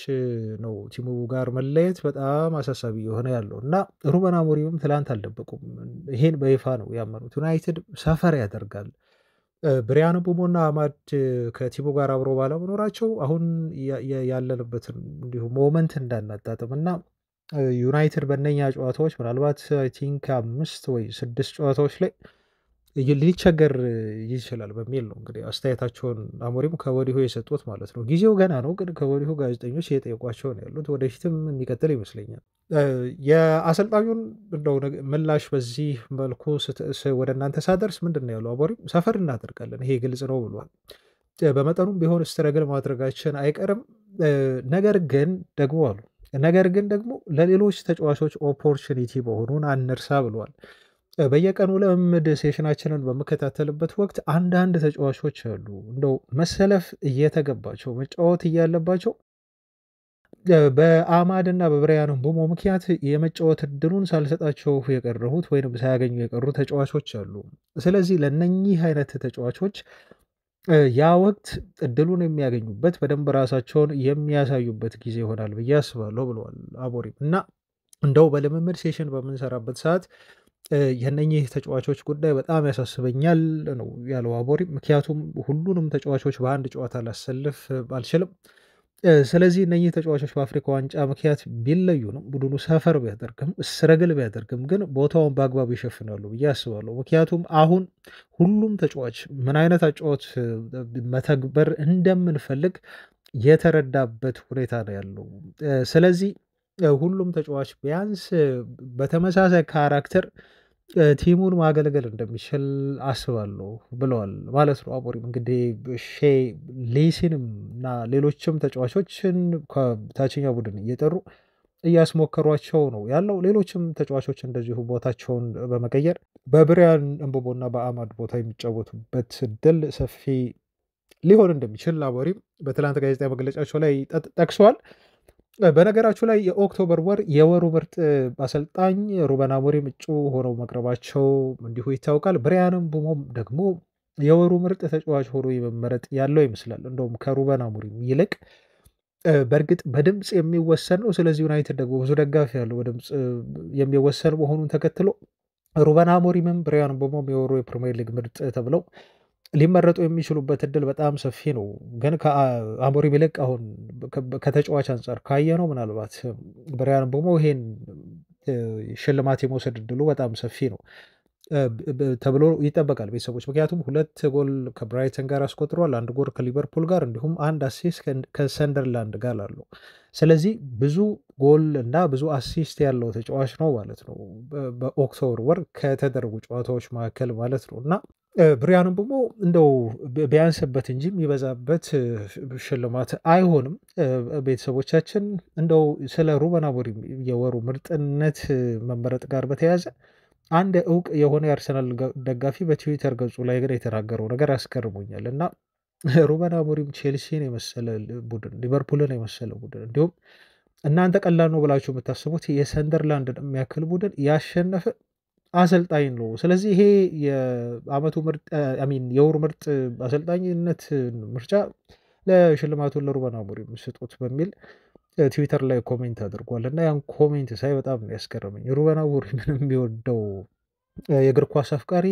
ነው ቲሙ ጋር መለየት በጣም አሳሳቢ የሆነ ያለው እና ሩበን አሞሪምም ትላንት አልደበቁም። ይሄን በይፋ ነው ያመኑት። ዩናይትድ ሰፈር ያደርጋል። ብሪያን ቡሞና አማድ ከቲሙ ጋር አብሮ ባለመኖራቸው አሁን ያለንበትን እንዲሁ ሞመንት እንዳናጣጥም እና ዩናይትድ በእነኛ ጨዋታዎች ምናልባት አይ ቲንክ 5 ወይ 6 ጨዋታዎች ላይ ሊቸገር ይችላል በሚል ነው እንግዲህ አስተያየታቸውን አሞሪም ከወዲሁ የሰጡት ማለት ነው። ጊዜው ገና ነው፣ ግን ከወዲሁ ጋዜጠኞች እየጠየቋቸው ነው ያሉት። ወደፊትም የሚቀጥል ይመስለኛል። የአሰልጣኙን እንደው ምላሽ በዚህ መልኩ ወደ እናንተ ሳደርስ ምንድን ነው ያለው አሞሪም? ሰፈር እናደርጋለን፣ ይሄ ግልጽ ነው ብሏል። በመጠኑም ቢሆን ስትረግል ማድረጋችን አይቀርም። ነገር ግን ደግሞ ለሌሎች ተጫዋቾች ኦፖርቹኒቲ መሆኑን አንርሳ ብሏል። በየቀኑ ልምምድ ሴሽናችንን በምከታተልበት ወቅት አንዳንድ ተጫዋቾች አሉ እንደው መሰለፍ እየተገባቸው መጫወት እያለባቸው በአማድ እና በብሪያን ምቡሞ ምክንያት የመጫወት እድሉን ሳልሰጣቸው የቀረሁት ወይም ሳያገኙ የቀሩ ተጫዋቾች አሉ። ስለዚህ ለእነኚህ አይነት ተጫዋቾች ያ ወቅት እድሉን የሚያገኙበት በደንብ ራሳቸውን የሚያሳዩበት ጊዜ ይሆናል ብዬ አስባለሁ ብለዋል አሞሪም። እና እንደው በልምምድ ሴሽን በምንሰራበት ሰዓት የእነኚህ ተጫዋቾች ጉዳይ በጣም ያሳስበኛል ነው ያለው አሞሪም። ምክንያቱም ሁሉንም ተጫዋቾች በአንድ ጨዋታ ላሰልፍ አልችልም። ስለዚህ እነኚህ ተጫዋቾች በአፍሪካ ዋንጫ ምክንያት ቢለዩንም ቡድኑ ሰፈር ቢያደርግም ስረግል ቢያደርግም ግን ቦታውን በአግባቡ ይሸፍናሉ ብዬ አስባለሁ። ምክንያቱም አሁን ሁሉም ተጫዋች ምን አይነት አጫዋች መተግበር እንደምንፈልግ የተረዳበት ሁኔታ ነው ያለው። ስለዚህ ሁሉም ተጫዋች ቢያንስ በተመሳሳይ ካራክተር ቲሙን ማገልገል እንደሚችል አስባለሁ ብለዋል ማለት ነው አሞሪም። እንግዲህ ሌሲንም እና ሌሎችም ተጫዋቾችን ከታችኛው ቡድን እየጠሩ እያስሞከሯቸው ነው ያለው። ሌሎችም ተጫዋቾች እንደዚሁ ቦታቸውን በመቀየር በብሪያን ምቡሞ እና በአማድ ቦታ የሚጫወቱበት እድል ሰፊ ሊሆን እንደሚችል አሞሪም በትላንት ጋዜጣዊ መግለጫቸው ላይ ጠቅሰዋል። በነገራችሁ ላይ የኦክቶበር ወር የወሩ ምርጥ አሰልጣኝ ሩበን አሞሪም እጩ ሆነው መቅረባቸው እንዲሁ ይታወቃል። ብሪያን ምቡሞም ደግሞ የወሩ ምርጥ ተጫዋች ሆኖ የመመረጥ ያለው ይመስላል። እንደውም ከሩበን አሞሪም ይልቅ በእርግጥ በድምፅ የሚወሰን ነው። ስለዚህ ዩናይትድ ደግሞ ብዙ ደጋፊ ያለው በድምፅ የሚወሰን መሆኑን ተከትሎ ሩበን አሞሪምም ብሪያን ምቡሞም የወሩ የፕሪሚየር ሊግ ምርጥ ተብለው ሊመረጡ የሚችሉበት እድል በጣም ሰፊ ነው። ግን ከአሞሪም ይልቅ አሁን ከተጫዋች አንጻር ካየነው ምናልባት ብሪያን ምቡሞ ይሄን ሽልማት የመውሰድ እድሉ በጣም ሰፊ ነው ተብሎ ይጠበቃል ቤተሰቦች። ምክንያቱም 2 ጎል ከብራይተን ጋር አስቆጥሯል፣ 1 ጎል ከሊቨርፑል ጋር እንዲሁም 1 አሲስት ከሰንደርላንድ ጋር አለው። ስለዚህ ብዙ ጎል እና ብዙ አሲስት ያለው ተጫዋች ነው ማለት ነው በኦክቶበር ወር ከተደረጉ ጨዋታዎች መካከል ማለት ነው። እና ብሪያን ምቡሞ እንደው ቢያንስበት እንጂ የሚበዛበት ሽልማት አይሆንም። ቤተሰቦቻችን እንደው ስለ ሩበን አሞሪም የወሩ ምርጥነት መመረጥ ጋር በተያያዘ አንድ እውቅ የሆነ የአርሰናል ደጋፊ በትዊተር ገጹ ላይ ግን የተናገረው ነገር አስገርሞኛል። እና ሩበን አሞሪም ቼልሲን የመሰለ ቡድን፣ ሊቨርፑልን የመሰለ ቡድን እንዲሁም እናንተ ቀላል ነው ብላችሁ የምታስቡት የሰንደርላንድን የሚያክል ቡድን ያሸነፈ አሰልጣኝ ነው። ስለዚህ ይሄ የአመቱ ምርጥ የወሩ ምርጥ አሰልጣኝነት ምርጫ ለሽልማቱን ለሩበን አሞሪም ስጡት በሚል ትዊተር ላይ ኮሜንት አድርጓል። እና ያን ኮሜንት ሳይ በጣም ነው ያስገረመኝ። ሩበን አሞሪምን የሚወደው የእግር ኳስ አፍቃሪ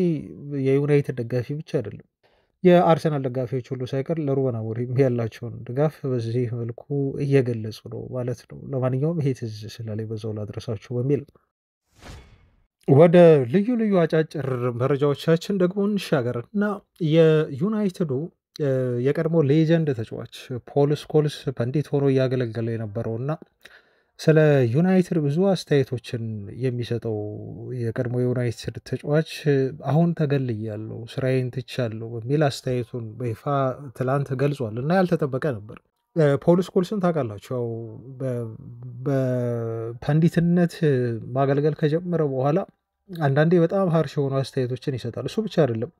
የዩናይትድ ደጋፊ ብቻ አይደለም፣ የአርሰናል ደጋፊዎች ሁሉ ሳይቀር ለሩበን አሞሪም ያላቸውን ድጋፍ በዚህ መልኩ እየገለጹ ነው ማለት ነው። ለማንኛውም ይሄ ትዝ ስላለኝ በዛው ላድረሳችሁ በሚል ወደ ልዩ ልዩ አጫጭር መረጃዎቻችን ደግሞ እንሻገር እና የዩናይትዱ የቀድሞ ሌጀንድ ተጫዋች ፖል ስኮልስ ፐንዲት ሆኖ እያገለገለ የነበረው እና ስለ ዩናይትድ ብዙ አስተያየቶችን የሚሰጠው የቀድሞ የዩናይትድ ተጫዋች አሁን ተገልያለሁ፣ ስራዬን ትቻለሁ በሚል አስተያየቱን በይፋ ትላንት ገልጿል እና ያልተጠበቀ ነበር። ፖል ስኮልስን ታውቃላችሁ፣ ያው በፐንዲትነት ማገልገል ከጀመረ በኋላ አንዳንዴ በጣም ሀርሽ የሆኑ አስተያየቶችን ይሰጣል። እሱ ብቻ አይደለም፣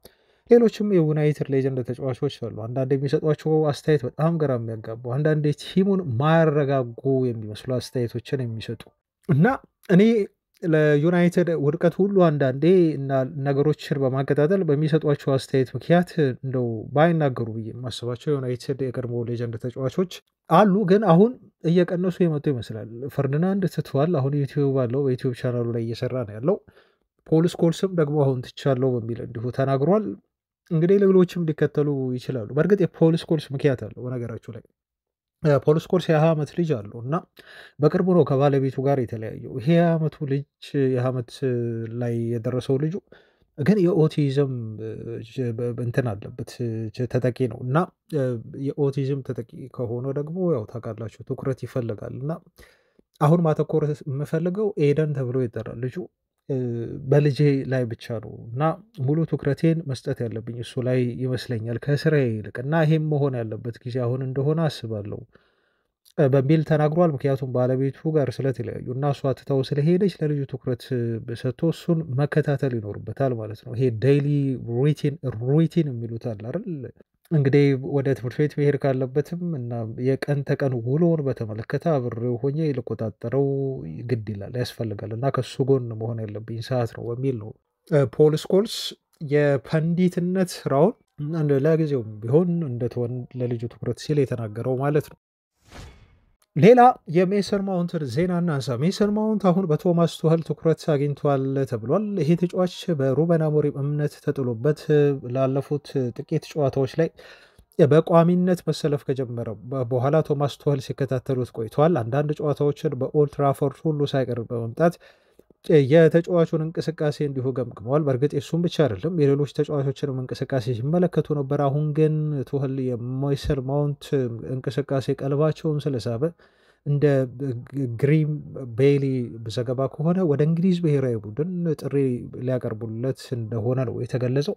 ሌሎችም የዩናይትድ ሌጀንድ ተጫዋቾች አሉ። አንዳንድ የሚሰጧቸው አስተያየት በጣም ግራ የሚያጋቡ፣ አንዳንዴ ቲሙን ማያረጋጉ የሚመስሉ አስተያየቶችን የሚሰጡ እና እኔ ለዩናይትድ ውድቀት ሁሉ አንዳንዴ እና ነገሮችን በማቀጣጠል በሚሰጧቸው አስተያየት ምክንያት እንደው ባይናገሩ ብዬ የማስባቸው የዩናይትድ የቀድሞ ሌጀንድ ተጫዋቾች አሉ። ግን አሁን እየቀነሱ የመጡ ይመስላል። ፈርዲናንድ ትቷል። አሁን ዩቲዩብ አለው፣ በዩቲዩብ ቻናሉ ላይ እየሰራ ነው ያለው። ፖል ስኮልስም ደግሞ አሁን ትቻለው በሚል እንዲሁ ተናግሯል። እንግዲህ ሌሎችም ሊከተሉ ይችላሉ። በእርግጥ የፖል ስኮልስ ምክንያት አለው። በነገራችሁ ላይ ፖል ስኮልስ የ20 ዓመት ልጅ አለው እና በቅርቡ ነው ከባለቤቱ ጋር የተለያየው። ይሄ ዓመቱ ልጅ ዓመት ላይ የደረሰው ልጁ ግን የኦቲዝም እንትን አለበት፣ ተጠቂ ነው እና የኦቲዝም ተጠቂ ከሆነ ደግሞ ያው ታውቃላችሁ ትኩረት ይፈልጋል እና አሁን ማተኮር የምፈልገው ኤደን ተብሎ ይጠራል ልጁ። በልጄ ላይ ብቻ ነው እና ሙሉ ትኩረቴን መስጠት ያለብኝ እሱ ላይ ይመስለኛል ከስራዬ ይልቅ እና ይሄም መሆን ያለበት ጊዜ አሁን እንደሆነ አስባለሁ በሚል ተናግሯል። ምክንያቱም ባለቤቱ ጋር ስለተለያዩ እና እሷ ትታው ስለሄደች ለልጁ ትኩረት ሰጥቶ እሱን መከታተል ይኖርበታል ማለት ነው። ይሄ ዴይሊ ሩቲን የሚሉት አለ አይደል? እንግዲህ ወደ ትምህርት ቤት መሄድ ካለበትም እና የቀን ተቀን ውሎውን በተመለከተ አብሬው ሆኜ ልቆጣጠረው ግድ ይላል ያስፈልጋል እና ከሱ ጎን መሆን ያለብኝ ሰዓት ነው በሚል ነው ፖል ስኮልስ የፐንዲትነት ስራውን ለጊዜውም ቢሆን እንደተወን ለልጁ ትኩረት ሲል የተናገረው ማለት ነው። ሌላ የሜሰን ማውንትን ዜና እናንሳ። ሜሰን ማውንት አሁን በቶማስ ቱኸል ትኩረት አግኝቷል ተብሏል። ይሄ ተጫዋች በሩበን አሞሪም እምነት ተጥሎበት ላለፉት ጥቂት ጨዋታዎች ላይ በቋሚነት መሰለፍ ከጀመረ በኋላ ቶማስ ቱኸል ሲከታተሉት ቆይተዋል። አንዳንድ ጨዋታዎችን በኦልድ ትራፎርድ ሁሉ ሳይቀር በመምጣት የተጫዋቹን እንቅስቃሴ እንዲሁ ገምግመዋል። በእርግጥ የሱም ብቻ አይደለም የሌሎች ተጫዋቾችንም እንቅስቃሴ ሲመለከቱ ነበር። አሁን ግን ቱኸል የሜሰን ማውንት እንቅስቃሴ ቀልባቸውን ስለሳበ እንደ ግሪም ቤይሊ ዘገባ ከሆነ ወደ እንግሊዝ ብሔራዊ ቡድን ጥሪ ሊያቀርቡለት እንደሆነ ነው የተገለጸው።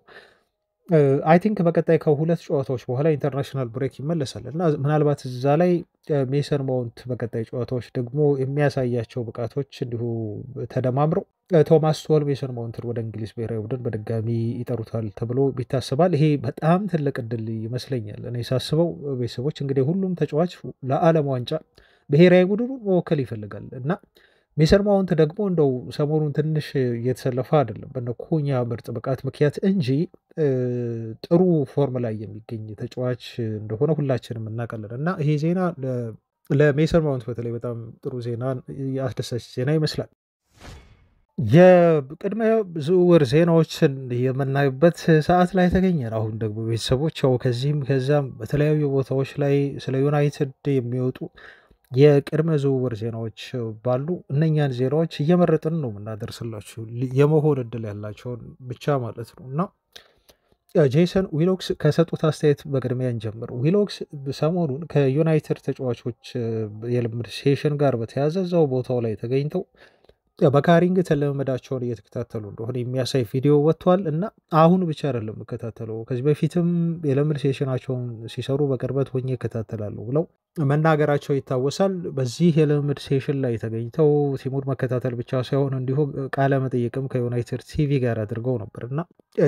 አይ ቲንክ በቀጣይ ከሁለት ጨዋታዎች በኋላ ኢንተርናሽናል ብሬክ ይመለሳል እና ምናልባት እዛ ላይ ሜሰን ማውንት በቀጣይ ጨዋታዎች ደግሞ የሚያሳያቸው ብቃቶች እንዲሁ ተደማምረው ቶማስ ቱኸል ሜሰን ማውንትን ወደ እንግሊዝ ብሔራዊ ቡድን በድጋሚ ይጠሩታል ተብሎ ይታሰባል። ይሄ በጣም ትልቅ እድል ይመስለኛል እኔ ሳስበው። ቤተሰቦች እንግዲህ ሁሉም ተጫዋች ለዓለም ዋንጫ ብሔራዊ ቡድኑን መወከል ይፈልጋል እና ሜሰን ማውንት ደግሞ እንደው ሰሞኑን ትንሽ እየተሰለፈ አይደለም በነ ኩኛ ምርጥ ብቃት ምክንያት እንጂ ጥሩ ፎርም ላይ የሚገኝ ተጫዋች እንደሆነ ሁላችንም እናውቃለን እና ይሄ ዜና ለሜሰን ማውንት በተለይ በጣም ጥሩ ዜና፣ አስደሳች ዜና ይመስላል። የቅድመ ዝውውር ዜናዎችን የምናዩበት ሰዓት ላይ ተገኘን። አሁን ደግሞ ቤተሰቦች ያው ከዚህም ከዛም በተለያዩ ቦታዎች ላይ ስለ ዩናይትድ የሚወጡ የቅድመ ዝውውር ዜናዎች ባሉ እነኛን ዜናዎች እየመረጥን ነው የምናደርስላችሁ የመሆን እድል ያላቸውን ብቻ ማለት ነው እና ጄሰን ዊሎክስ ከሰጡት አስተያየት በቅድሚያ እንጀምር። ዊሎክስ ሰሞኑን ከዩናይትድ ተጫዋቾች የልምድ ሴሽን ጋር በተያያዘ እዛው ቦታው ላይ ተገኝተው በካሪንግተን ልምምዳቸውን እየተከታተሉ እንደሆነ የሚያሳይ ቪዲዮ ወጥቷል እና አሁን ብቻ አይደለም የምከታተለው ከዚህ በፊትም የልምድ ሴሽናቸውን ሲሰሩ በቅርበት ሆኜ እከታተላለሁ ብለው መናገራቸው ይታወሳል። በዚህ የልምድ ሴሽን ላይ ተገኝተው ቲሙን መከታተል ብቻ ሳይሆን እንዲሁ ቃለ መጠይቅም ከዩናይትድ ቲቪ ጋር አድርገው ነበር እና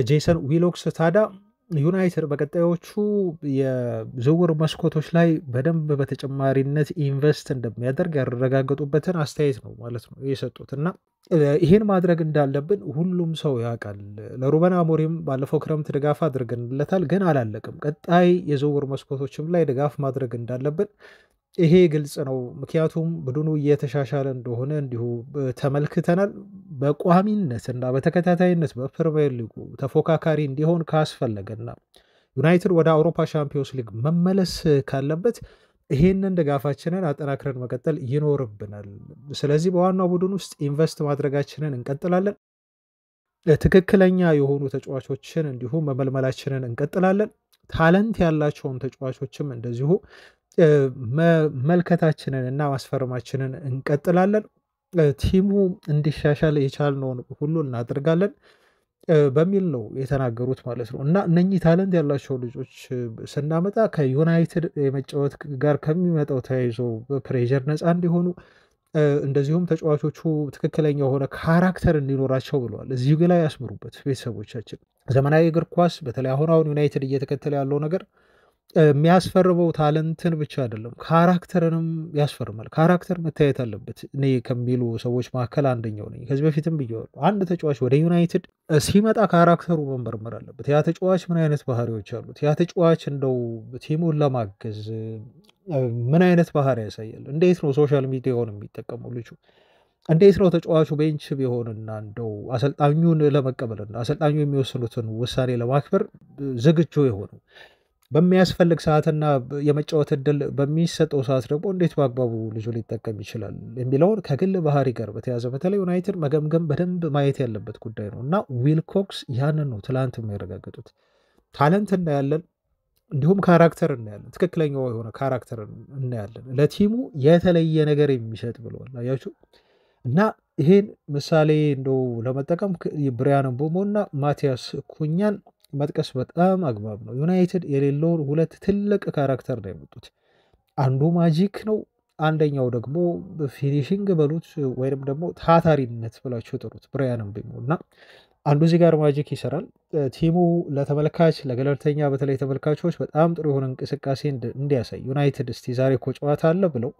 ጄሰን ዊሎክስ ታዲያ ዩናይትድ በቀጣዮቹ የዝውውር መስኮቶች ላይ በደንብ በተጨማሪነት ኢንቨስት እንደሚያደርግ ያረጋገጡበትን አስተያየት ነው ማለት ነው የሰጡት እና ይህን ማድረግ እንዳለብን ሁሉም ሰው ያውቃል። ለሩበን አሞሪም ባለፈው ክረምት ድጋፍ አድርገንለታል፣ ግን አላለቅም። ቀጣይ የዝውውር መስኮቶችም ላይ ድጋፍ ማድረግ እንዳለብን ይሄ ግልጽ ነው። ምክንያቱም ቡድኑ እየተሻሻለ እንደሆነ እንዲሁ ተመልክተናል። በቋሚነት እና በተከታታይነት በፕሪሚየር ሊጉ ተፎካካሪ እንዲሆን ካስፈለገና ዩናይትድ ወደ አውሮፓ ሻምፒዮንስ ሊግ መመለስ ካለበት ይሄንን ድጋፋችንን አጠናክረን መቀጠል ይኖርብናል። ስለዚህ በዋናው ቡድን ውስጥ ኢንቨስት ማድረጋችንን እንቀጥላለን። ትክክለኛ የሆኑ ተጫዋቾችን እንዲሁ መመልመላችንን እንቀጥላለን። ታለንት ያላቸውን ተጫዋቾችም እንደዚሁ መመልከታችንን እና ማስፈረማችንን እንቀጥላለን። ቲሙ እንዲሻሻል የቻልነውን ሁሉ እናደርጋለን በሚል ነው የተናገሩት ማለት ነው። እና እነኚህ ታለንት ያላቸው ልጆች ስናመጣ ከዩናይትድ የመጫወት ጋር ከሚመጣው ተያይዞ ፕሬዠር ነፃ እንዲሆኑ እንደዚሁም ተጫዋቾቹ ትክክለኛ የሆነ ካራክተር እንዲኖራቸው ብለዋል። እዚሁ ላይ ያስምሩበት ቤተሰቦቻችን። ዘመናዊ እግር ኳስ በተለይ አሁን ዩናይትድ እየተከተለ ያለው ነገር የሚያስፈርመው ታለንትን ብቻ አይደለም ካራክተርንም ያስፈርማል። ካራክተር መታየት አለበት። እኔ ከሚሉ ሰዎች መካከል አንደኛው ነኝ። ከዚህ በፊትም ብዬዋለሁ። አንድ ተጫዋች ወደ ዩናይትድ ሲመጣ ካራክተሩ መመርመር አለበት። ያ ተጫዋች ምን አይነት ባህሪዎች አሉት? ያ ተጫዋች እንደው ቲሙን ለማገዝ ምን አይነት ባህሪ ያሳያል? እንዴት ነው ሶሻል ሚዲያውን የሚጠቀመው ልጁ? እንዴት ነው ተጫዋቹ ቤንች ቢሆንና እንደው አሰልጣኙን ለመቀበልና አሰልጣኙ የሚወስኑትን ውሳኔ ለማክበር ዝግጁ የሆነው በሚያስፈልግ ሰዓትና የመጫወት እድል በሚሰጠው ሰዓት ደግሞ እንዴት በአግባቡ ልጁ ሊጠቀም ይችላል የሚለውን ከግል ባህሪ ጋር በተያዘ በተለይ ዩናይትድ መገምገም በደንብ ማየት ያለበት ጉዳይ ነው እና ዊልኮክስ ያንን ነው ትላንት የሚያረጋግጡት። ታለንት እናያለን፣ እንዲሁም ካራክተር እናያለን። ትክክለኛው የሆነ ካራክተር እናያለን፣ ለቲሙ የተለየ ነገር የሚሰጥ ብለዋል። አያችሁ እና ይሄን ምሳሌ እንደው ለመጠቀም ብሪያን ምቦሞ እና ማቲያስ ኩኛን መጥቀስ በጣም አግባብ ነው። ዩናይትድ የሌለውን ሁለት ትልቅ ካራክተር ነው የመጡት። አንዱ ማጂክ ነው፣ አንደኛው ደግሞ ፊኒሽንግ በሉት ወይም ደግሞ ታታሪነት ብላችሁ ጥሩት ብሪያን ምቦሞ እና አንዱ እዚህ ጋር ማጂክ ይሰራል። ቲሙ ለተመልካች ለገለልተኛ በተለይ ተመልካቾች በጣም ጥሩ የሆነ እንቅስቃሴ እንዲያሳይ ዩናይትድ እስቲ ዛሬ እኮ ጨዋታ አለ ብለው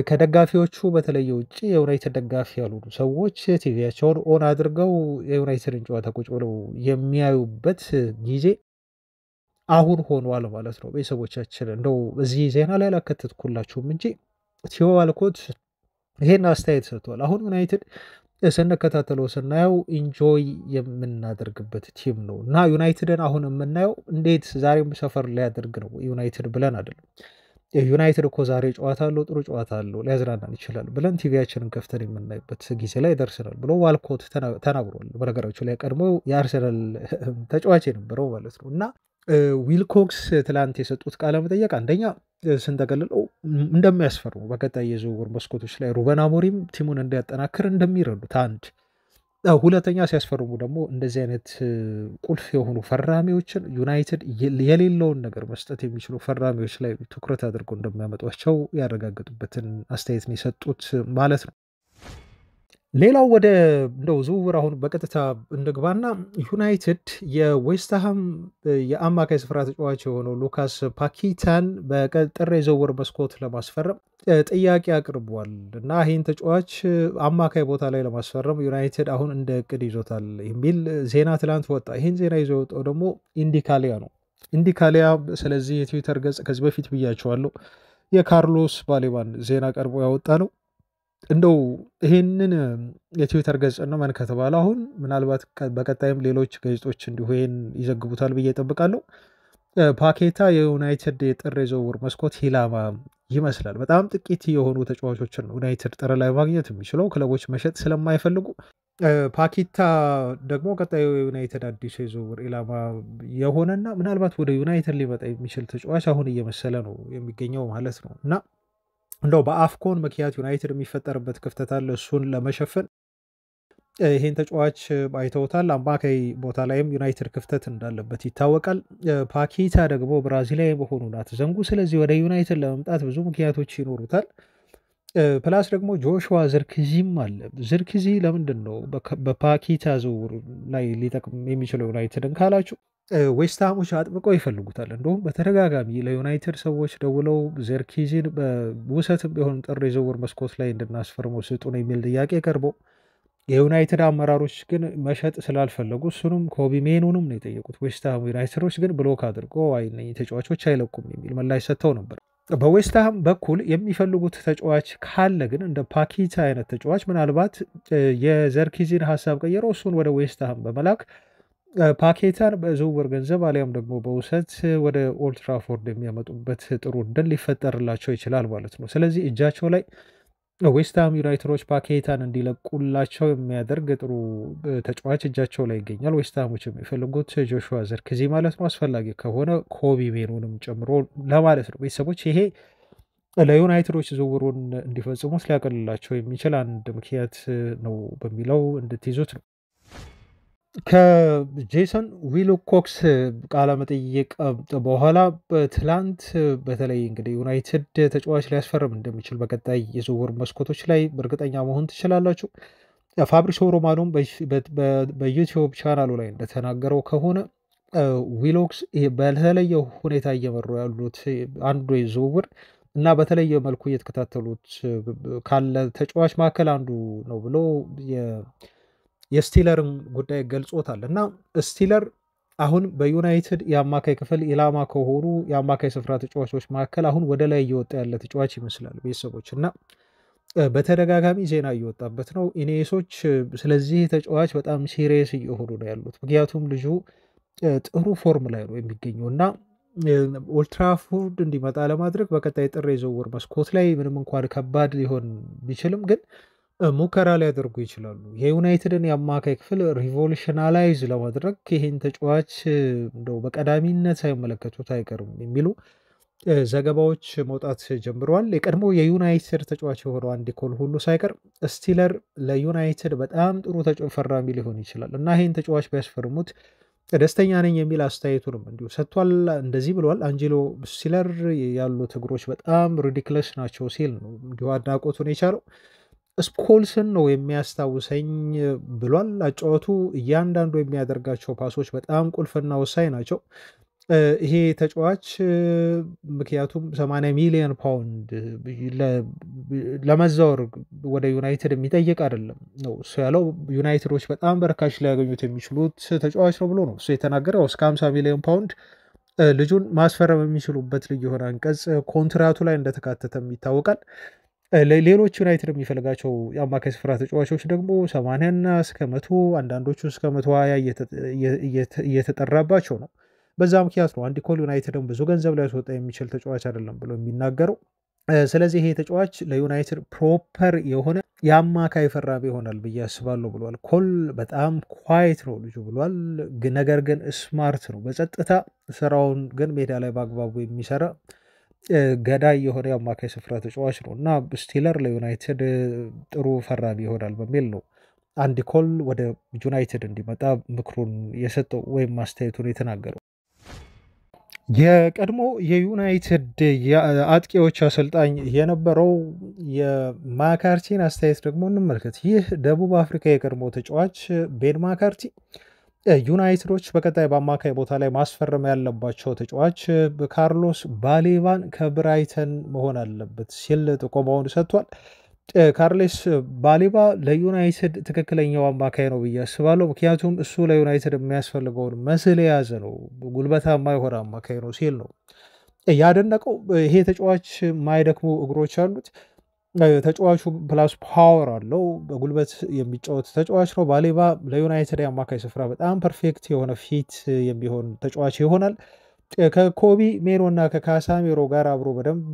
ከደጋፊዎቹ በተለየ ውጭ የዩናይትድ ደጋፊ ያልሆኑ ሰዎች ቲቪያቸውን ኦን አድርገው የዩናይትድን ጨዋታ ቁጭ ብለው የሚያዩበት ጊዜ አሁን ሆኗል ማለት ነው። ቤተሰቦቻችን እንደው እዚህ ዜና ላይ አላከተትኩላችሁም እንጂ ቲዮ ዋልኮት ይሄን አስተያየት ሰጥቷል። አሁን ዩናይትድ ስንከታተለው ስናየው ኢንጆይ የምናደርግበት ቲም ነው እና ዩናይትድን አሁን የምናየው እንዴት ዛሬም ሰፈር ሊያደርግ ነው ዩናይትድ ብለን አይደለም። ዩናይትድ እኮ ዛሬ ጨዋታ አለው፣ ጥሩ ጨዋታ አለው፣ ሊያዝናናን ይችላል ብለን ቲቪያችንን ከፍተን የምናይበት ጊዜ ላይ ደርሰናል ብሎ ዋልኮት ተናግሯል። በነገራቸው ላይ ቀድሞ የአርሰናል ተጫዋች የነበረው ማለት ነው እና ዊልኮክስ ትላንት የሰጡት ቃለ መጠየቅ አንደኛ ስንጠቀልለው እንደሚያስፈርሙ በቀጣይ የዝውውር መስኮቶች ላይ ሩበን አሞሪም ቲሙን እንዲያጠናክር እንደሚረዱት አንድ፣ ሁለተኛ ሲያስፈርሙ ደግሞ እንደዚህ አይነት ቁልፍ የሆኑ ፈራሚዎችን ዩናይትድ የሌለውን ነገር መስጠት የሚችሉ ፈራሚዎች ላይ ትኩረት አድርገው እንደሚያመጧቸው ያረጋገጡበትን አስተያየት ነው የሰጡት ማለት ነው። ሌላው ወደ እንደው ዝውውር አሁን በቀጥታ እንግባና ዩናይትድ የዌስትሃም የአማካይ ስፍራ ተጫዋች የሆነው ሉካስ ፓኪታን በጥር የዝውውር መስኮት ለማስፈረም ጥያቄ አቅርቧል እና ይህን ተጫዋች አማካይ ቦታ ላይ ለማስፈረም ዩናይትድ አሁን እንደ እቅድ ይዞታል የሚል ዜና ትላንት ወጣ። ይህን ዜና ይዞ የወጣው ደግሞ ኢንዲካሊያ ነው። ኢንዲካሊያ ስለዚህ የትዊተር ገጽ ከዚህ በፊት ብያቸዋለሁ የካርሎስ ባሌባን ዜና ቀርቦ ያወጣ ነው። እንደው ይሄንን የትዊተር ገጽ ነው ማን ከተባለ አሁን ምናልባት በቀጣይም ሌሎች ጋዜጦች እንዲሁ ይሄን ይዘግቡታል ብዬ እጠብቃለሁ። ፓኬታ የዩናይትድ የጥር የዝውውር መስኮት ኢላማ ይመስላል። በጣም ጥቂት የሆኑ ተጫዋቾችን ነው ዩናይትድ ጥር ላይ ማግኘት የሚችለው ክለቦች መሸጥ ስለማይፈልጉ። ፓኬታ ደግሞ ቀጣዩ የዩናይትድ አዲሱ የዝውውር ኢላማ የሆነና ምናልባት ወደ ዩናይትድ ሊመጣ የሚችል ተጫዋች አሁን እየመሰለ ነው የሚገኘው ማለት ነው እና እንደው በአፍኮን ምክንያት ዩናይትድ የሚፈጠርበት ክፍተት አለ። እሱን ለመሸፈን ይሄን ተጫዋች አይተውታል። አማካይ ቦታ ላይም ዩናይትድ ክፍተት እንዳለበት ይታወቃል። ፓኬታ ደግሞ ብራዚላዊ መሆኑን አትዘንጉ። ስለዚህ ወደ ዩናይትድ ለመምጣት ብዙ ምክንያቶች ይኖሩታል። ፕላስ ደግሞ ጆሹዋ ዝርክዚም አለ። ዝርክዚ ለምንድን ነው በፓኬታ ዝውውር ላይ ሊጠቅም የሚችለው ዩናይትድን ካላችሁ ዌስትሃሞች አጥብቀው ይፈልጉታል። እንደውም በተደጋጋሚ ለዩናይትድ ሰዎች ደውለው ዘርኪዚን በውሰትም ቢሆን ጥር የዝውውር መስኮት ላይ እንድናስፈርመው ስጡን የሚል ጥያቄ ቀርቦ የዩናይትድ አመራሮች ግን መሸጥ ስላልፈለጉ እሱንም ኮቢ ሜኑንም ነው የጠየቁት። ዌስትሃም ዩናይትዶች ግን ብሎክ አድርጎ እነዚህ ተጫዋቾች አይለቁም የሚል ምላሽ ሰጥተው ነበር። በዌስትሃም በኩል የሚፈልጉት ተጫዋች ካለ ግን እንደ ፓኬታ አይነት ተጫዋች ምናልባት የዘርኪዚን ሀሳብ ቀየረው እሱን ወደ ዌስትሃም በመላክ ፓኬታን በዝውውር ገንዘብ አሊያም ደግሞ በውሰት ወደ ኦልትራፎርድ የሚያመጡበት ጥሩ እድል ሊፈጠርላቸው ይችላል ማለት ነው። ስለዚህ እጃቸው ላይ ዌስትሃም ዩናይትዶች ፓኬታን እንዲለቁላቸው የሚያደርግ ጥሩ ተጫዋች እጃቸው ላይ ይገኛል። ዌስትሃሞች የሚፈልጉት ጆሹዋ ዘርክዚ ማለት ነው። አስፈላጊ ከሆነ ኮቢ ሜኑንም ጨምሮ ለማለት ነው። ቤተሰቦች ይሄ ለዩናይትዶች ዝውውሩን እንዲፈጽሙት ሊያቀልላቸው የሚችል አንድ ምክንያት ነው በሚለው እንድትይዙት ነው። ከጄሰን ዊልኮክስ ቃለመጠይቅ በኋላ ትላንት በተለይ እንግዲህ ዩናይትድ ተጫዋች ሊያስፈርም እንደሚችል በቀጣይ የዝውውር መስኮቶች ላይ እርግጠኛ መሆን ትችላላችሁ። ፋብሪሶ ሮማኖም በዩቲዩብ ቻናሉ ላይ እንደተናገረው ከሆነ ዊሎክስ በተለየ ሁኔታ እየመሩ ያሉት አንዱ ዝውውር እና በተለየ መልኩ እየተከታተሉት ካለ ተጫዋች መካከል አንዱ ነው ብሎ የስቲለርን ጉዳይ ገልጾታል። እና ስቲለር አሁን በዩናይትድ የአማካይ ክፍል ኢላማ ከሆኑ የአማካይ ስፍራ ተጫዋቾች መካከል አሁን ወደ ላይ እየወጣ ያለ ተጫዋች ይመስላል ቤተሰቦች። እና በተደጋጋሚ ዜና እየወጣበት ነው ኢኔሶች ስለዚህ ተጫዋች በጣም ሲሪየስ እየሆኑ ነው ያሉት። ምክንያቱም ልጁ ጥሩ ፎርም ላይ ነው የሚገኘው እና ኦልትራፎርድ እንዲመጣ ለማድረግ በቀጣይ ጥር የዝውውር መስኮት ላይ ምንም እንኳን ከባድ ሊሆን ቢችልም ግን ሙከራ ሊያደርጉ ይችላሉ። የዩናይትድን የአማካይ ክፍል ሪቮሉሽናላይዝ ለማድረግ ይህን ተጫዋች እንደው በቀዳሚነት ሳይመለከቱት አይቀርም የሚሉ ዘገባዎች መውጣት ጀምረዋል። የቀድሞ የዩናይትድ ተጫዋች የሆነው አንዲ ኮል ሁሉ ሳይቀር ስቲለር ለዩናይትድ በጣም ጥሩ ፈራሚ ሊሆን ይችላል እና ይህን ተጫዋች ቢያስፈርሙት ደስተኛ ነኝ የሚል አስተያየቱንም እንዲሁ ሰጥቷል። እንደዚህ ብለዋል። አንጀሎ ስቲለር ያሉት እግሮች በጣም ሪዲክለስ ናቸው ሲል ነው እንዲሁ አድናቆቱን የቻለው። ስኮልስን ነው የሚያስታውሰኝ ብሏል። አጫወቱ እያንዳንዱ የሚያደርጋቸው ፓሶች በጣም ቁልፍና ወሳኝ ናቸው። ይሄ ተጫዋች ምክንያቱም 80 ሚሊዮን ፓውንድ ለመዛወር ወደ ዩናይትድ የሚጠይቅ አይደለም ነው እሱ ያለው። ዩናይትዶች በጣም በርካሽ ሊያገኙት የሚችሉት ተጫዋች ነው ብሎ ነው እሱ የተናገረው። እስከ 50 ሚሊዮን ፓውንድ ልጁን ማስፈረም የሚችሉበት ልዩ የሆነ አንቀጽ ኮንትራቱ ላይ እንደተካተተም ይታወቃል። ሌሎች ዩናይትድ የሚፈልጋቸው የአማካይ ስፍራ ተጫዋቾች ደግሞ 80 እና እስከ 100 አንዳንዶቹ እስከ 120 እየተጠራባቸው ነው። በዛ ምክንያት ነው አንዲ ኮል ዩናይትድን ብዙ ገንዘብ ሊያስወጣ የሚችል ተጫዋች አይደለም ብሎ የሚናገረው። ስለዚህ ይሄ ተጫዋች ለዩናይትድ ፕሮፐር የሆነ የአማካይ ፈራሚ ይሆናል ብዬ አስባለሁ ብሏል። ኮል በጣም ኳይት ነው ልጁ ብሏል። ነገር ግን ስማርት ነው፣ በጸጥታ ስራውን ግን ሜዳ ላይ በአግባቡ የሚሰራ ገዳይ የሆነ የአማካይ ስፍራ ተጫዋች ነው እና ስቲለር ለዩናይትድ ጥሩ ፈራሚ ይሆናል በሚል ነው አንዲ ኮል ወደ ዩናይትድ እንዲመጣ ምክሩን የሰጠው ወይም ማስተያየቱን የተናገረው። የቀድሞ የዩናይትድ አጥቂዎች አሰልጣኝ የነበረው የማካርቲን አስተያየት ደግሞ እንመልከት። ይህ ደቡብ አፍሪካ የቀድሞ ተጫዋች ቤን ማካርቲ ዩናይትዶች በቀጣይ በአማካይ ቦታ ላይ ማስፈረም ያለባቸው ተጫዋች ካርሎስ ባሌባን ከብራይተን መሆን አለበት ሲል ጥቆማውን ሰጥቷል። ካርሎስ ባሌባ ለዩናይትድ ትክክለኛው አማካይ ነው ብዬ አስባለሁ። ምክንያቱም እሱ ለዩናይትድ የሚያስፈልገውን መስል የያዘ ነው፣ ጉልበታማ የሆነ አማካይ ነው ሲል ነው ያደነቀው። ይሄ ተጫዋች ማይደክሙ እግሮች አሉት። ተጫዋቹ ፕላስ ፓወር አለው። በጉልበት የሚጫወት ተጫዋች ነው። ባሌባ ለዩናይትድ የአማካይ ስፍራ በጣም ፐርፌክት የሆነ ፊት የሚሆን ተጫዋች ይሆናል። ከኮቢ ሜኖ እና ከካሳሜሮ ጋር አብሮ በደንብ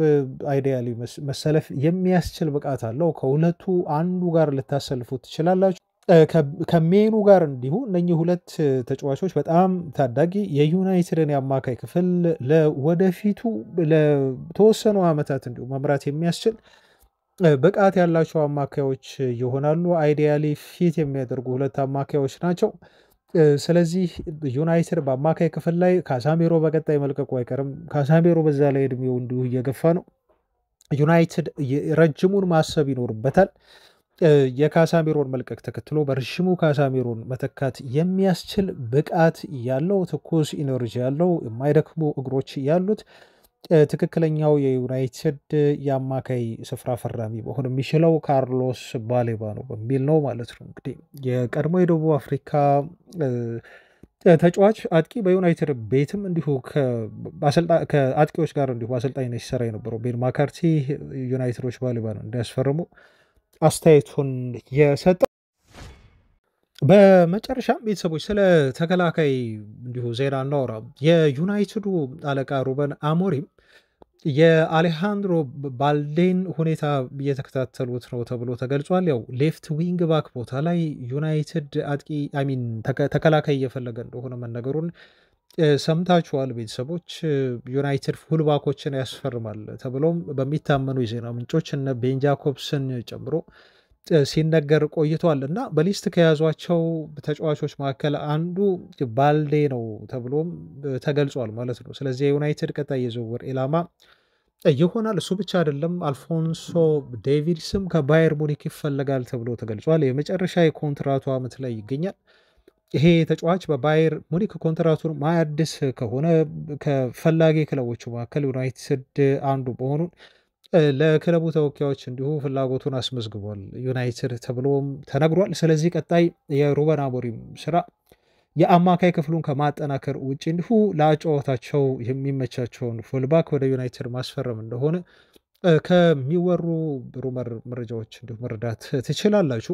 አይዲያሊ መሰለፍ የሚያስችል ብቃት አለው። ከሁለቱ አንዱ ጋር ልታሰልፉት ትችላላችሁ። ከሜኑ ጋር እንዲሁ እነኚህ ሁለት ተጫዋቾች በጣም ታዳጊ የዩናይትድን የአማካይ ክፍል ለወደፊቱ ለተወሰኑ ዓመታት እንዲሁ መምራት የሚያስችል ብቃት ያላቸው አማካዮች ይሆናሉ። አይዲያሊ ፊት የሚያደርጉ ሁለት አማካዮች ናቸው። ስለዚህ ዩናይትድ በአማካይ ክፍል ላይ ካሳሜሮ በቀጣይ መልቀቁ አይቀርም። ካሳሜሮ በዛ ላይ እድሜው እንዲሁ እየገፋ ነው። ዩናይትድ ረጅሙን ማሰብ ይኖርበታል። የካሳሜሮን መልቀቅ ተከትሎ በረዥሙ ካሳሜሮን መተካት የሚያስችል ብቃት ያለው ትኩስ ኢነርጂ ያለው የማይደክሙ እግሮች ያሉት ትክክለኛው የዩናይትድ የአማካይ ስፍራ ፈራሚ መሆን የሚችለው ካርሎስ ባሌባ ነው በሚል ነው ማለት ነው። እንግዲህ የቀድሞ የደቡብ አፍሪካ ተጫዋች አጥቂ በዩናይትድ ቤትም እንዲሁ ከአጥቂዎች ጋር እንዲሁ አሰልጣኝነት ሲሰራ የነበረው ቤን ማካርቲ ዩናይትዶች ባሌባን እንዲያስፈርሙ አስተያየቱን የሰጠው። በመጨረሻም ቤተሰቦች ስለ ተከላካይ እንዲሁ ዜና እናወራ። የዩናይትዱ አለቃ ሩበን አሞሪም የአሌሃንድሮ ባልዴን ሁኔታ እየተከታተሉት ነው ተብሎ ተገልጿል። ያው ሌፍት ዊንግ ባክ ቦታ ላይ ዩናይትድ አጥቂ ሚን ተከላካይ እየፈለገ እንደሆነ መነገሩን ሰምታችኋል ቤተሰቦች። ዩናይትድ ፉልባኮችን ያስፈርማል ተብሎም በሚታመኑ የዜና ምንጮች እነ ቤን ጃኮብስን ጨምሮ ሲነገር ቆይቷል እና በሊስት ከያዟቸው ተጫዋቾች መካከል አንዱ ባልዴ ነው ተብሎም ተገልጿል ማለት ነው። ስለዚህ የዩናይትድ ቀጣይ የዝውውር ኢላማ ይሆናል። እሱ ብቻ አይደለም፣ አልፎንሶ ዴቪድስም ከባየር ሙኒክ ይፈለጋል ተብሎ ተገልጿል። የመጨረሻ የኮንትራቱ ዓመት ላይ ይገኛል። ይሄ ተጫዋች በባየር ሙኒክ ኮንትራቱን ማያድስ ከሆነ ከፈላጊ ክለቦቹ መካከል ዩናይትድ አንዱ መሆኑን ለክለቡ ተወካዮች እንዲሁ ፍላጎቱን አስመዝግቧል ዩናይትድ ተብሎም ተነግሯል። ስለዚህ ቀጣይ የሩበን አሞሪም ስራ የአማካይ ክፍሉን ከማጠናከር ውጭ እንዲሁ ለአጨዋወታቸው የሚመቻቸውን ፉልባክ ወደ ዩናይትድ ማስፈረም እንደሆነ ከሚወሩ ሩመር መረጃዎች እንዲሁ መረዳት ትችላላችሁ።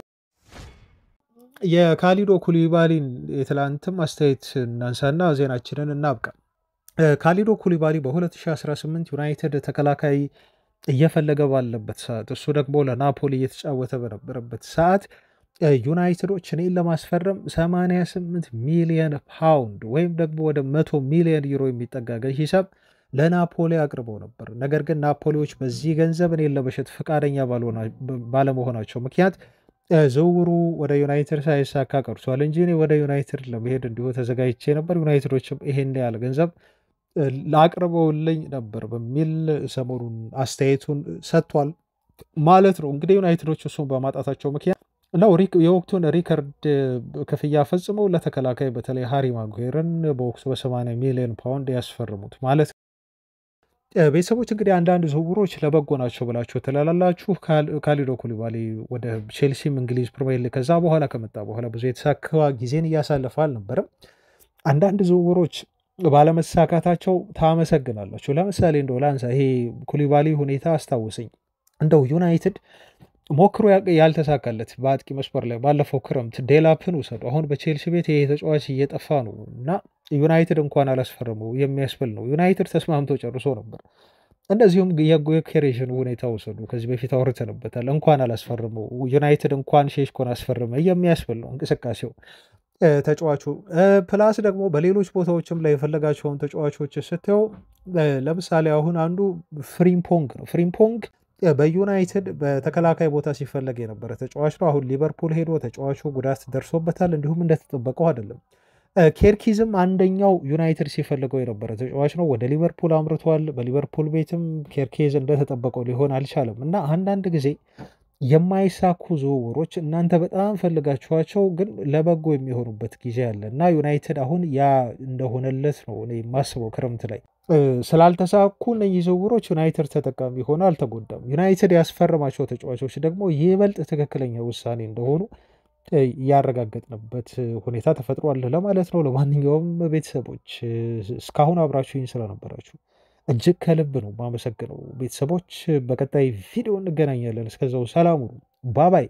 የካሊዶ ኩሊባሊን የትላንትም አስተያየት እናንሳና ዜናችንን እናብቃ። ካሊዶ ኩሊባሊ በ2018 ዩናይትድ ተከላካይ እየፈለገ ባለበት ሰዓት እሱ ደግሞ ለናፖሊ እየተጫወተ በነበረበት ሰዓት ዩናይትዶች እኔን ለማስፈረም 88 ሚሊዮን ፓውንድ ወይም ደግሞ ወደ 100 ሚሊዮን ዩሮ የሚጠጋ ሂሳብ ለናፖሊ አቅርበው ነበር። ነገር ግን ናፖሊዎች በዚህ ገንዘብ እኔን ለመሸጥ ፈቃደኛ ባለመሆናቸው ምክንያት ዝውውሩ ወደ ዩናይትድ ሳይሳካ ቀርቷል እንጂ እኔ ወደ ዩናይትድ ለመሄድ እንዲሁ ተዘጋጅቼ ነበር፣ ዩናይትዶችም ይሄን ያህል ገንዘብ ላቅርበውልኝ ነበር በሚል ሰሞኑን አስተያየቱን ሰጥቷል ማለት ነው። እንግዲህ ዩናይትዶች እሱን በማጣታቸው ምክንያት ነው የወቅቱን ሪከርድ ክፍያ ፈጽመው ለተከላካይ በተለይ ሃሪ ማጉዌርን በወቅቱ በ80 ሚሊዮን ፓውንድ ያስፈርሙት ማለት ነው። ቤተሰቦች እንግዲህ አንዳንድ ዝውውሮች ለበጎ ናቸው ብላችሁ ትላላላችሁ። ካሊዶ ኩሊባሊ ወደ ቼልሲም እንግሊዝ ፕሪሚየር ሊግ ከዛ በኋላ ከመጣ በኋላ ብዙ የተሳካ ጊዜን እያሳለፈ አልነበረም። አንዳንድ ዝውውሮች ባለመሳካታቸው ታመሰግናላችሁ። ለምሳሌ እንደው ላንሳ፣ ይሄ ኩሊባሊ ሁኔታ አስታውሰኝ። እንደው ዩናይትድ ሞክሮ ያልተሳካለት በአጥቂ መስመር ላይ ባለፈው ክረምት ዴላፕን ውሰዱ። አሁን በቼልሲ ቤት ይሄ ተጫዋች እየጠፋ ነው እና ዩናይትድ እንኳን አላስፈረመው የሚያስብል ነው። ዩናይትድ ተስማምቶ ጨርሶ ነበር። እንደዚሁም የኬሬሽን ሁኔታ ውሰዱ። ከዚህ በፊት አውርተንበታል። እንኳን አላስፈረመው ዩናይትድ እንኳን ሼሽኮን አስፈረመ የሚያስብል ነው እንቅስቃሴው ተጫዋቹ። ፕላስ ደግሞ በሌሎች ቦታዎችም ላይ የፈለጋቸውን ተጫዋቾች ስትየው ለምሳሌ አሁን አንዱ ፍሪምፖንግ ነው። ፍሪምፖንግ በዩናይትድ በተከላካይ ቦታ ሲፈለግ የነበረ ተጫዋች ነው። አሁን ሊቨርፑል ሄዶ ተጫዋቹ ጉዳት ደርሶበታል፣ እንዲሁም እንደተጠበቀው አይደለም። ኬርኪዝም አንደኛው ዩናይትድ ሲፈልገው የነበረ ተጫዋች ነው። ወደ ሊቨርፑል አምርቷል። በሊቨርፑል ቤትም ኬርኬዝ እንደተጠበቀው ሊሆን አልቻለም እና አንዳንድ ጊዜ የማይሳኩ ዝውውሮች እናንተ በጣም ፈልጋችኋቸው ግን ለበጎ የሚሆኑበት ጊዜ አለ እና ዩናይትድ አሁን ያ እንደሆነለት ነው እኔ የማስበው። ክረምት ላይ ስላልተሳኩ እነዚህ ዝውውሮች ዩናይትድ ተጠቃሚ ሆነ አልተጎዳም። ዩናይትድ ያስፈረማቸው ተጫዋቾች ደግሞ ይበልጥ ትክክለኛ ውሳኔ እንደሆኑ ያረጋገጥንበት ሁኔታ ተፈጥሯል ለማለት ነው። ለማንኛውም ቤተሰቦች እስካሁን አብራችሁኝ ስለነበራችሁ እጅግ ከልብ ነው ማመሰግነው። ቤተሰቦች በቀጣይ ቪዲዮ እንገናኛለን። እስከዛው ሰላም ሁኑ። ባባይ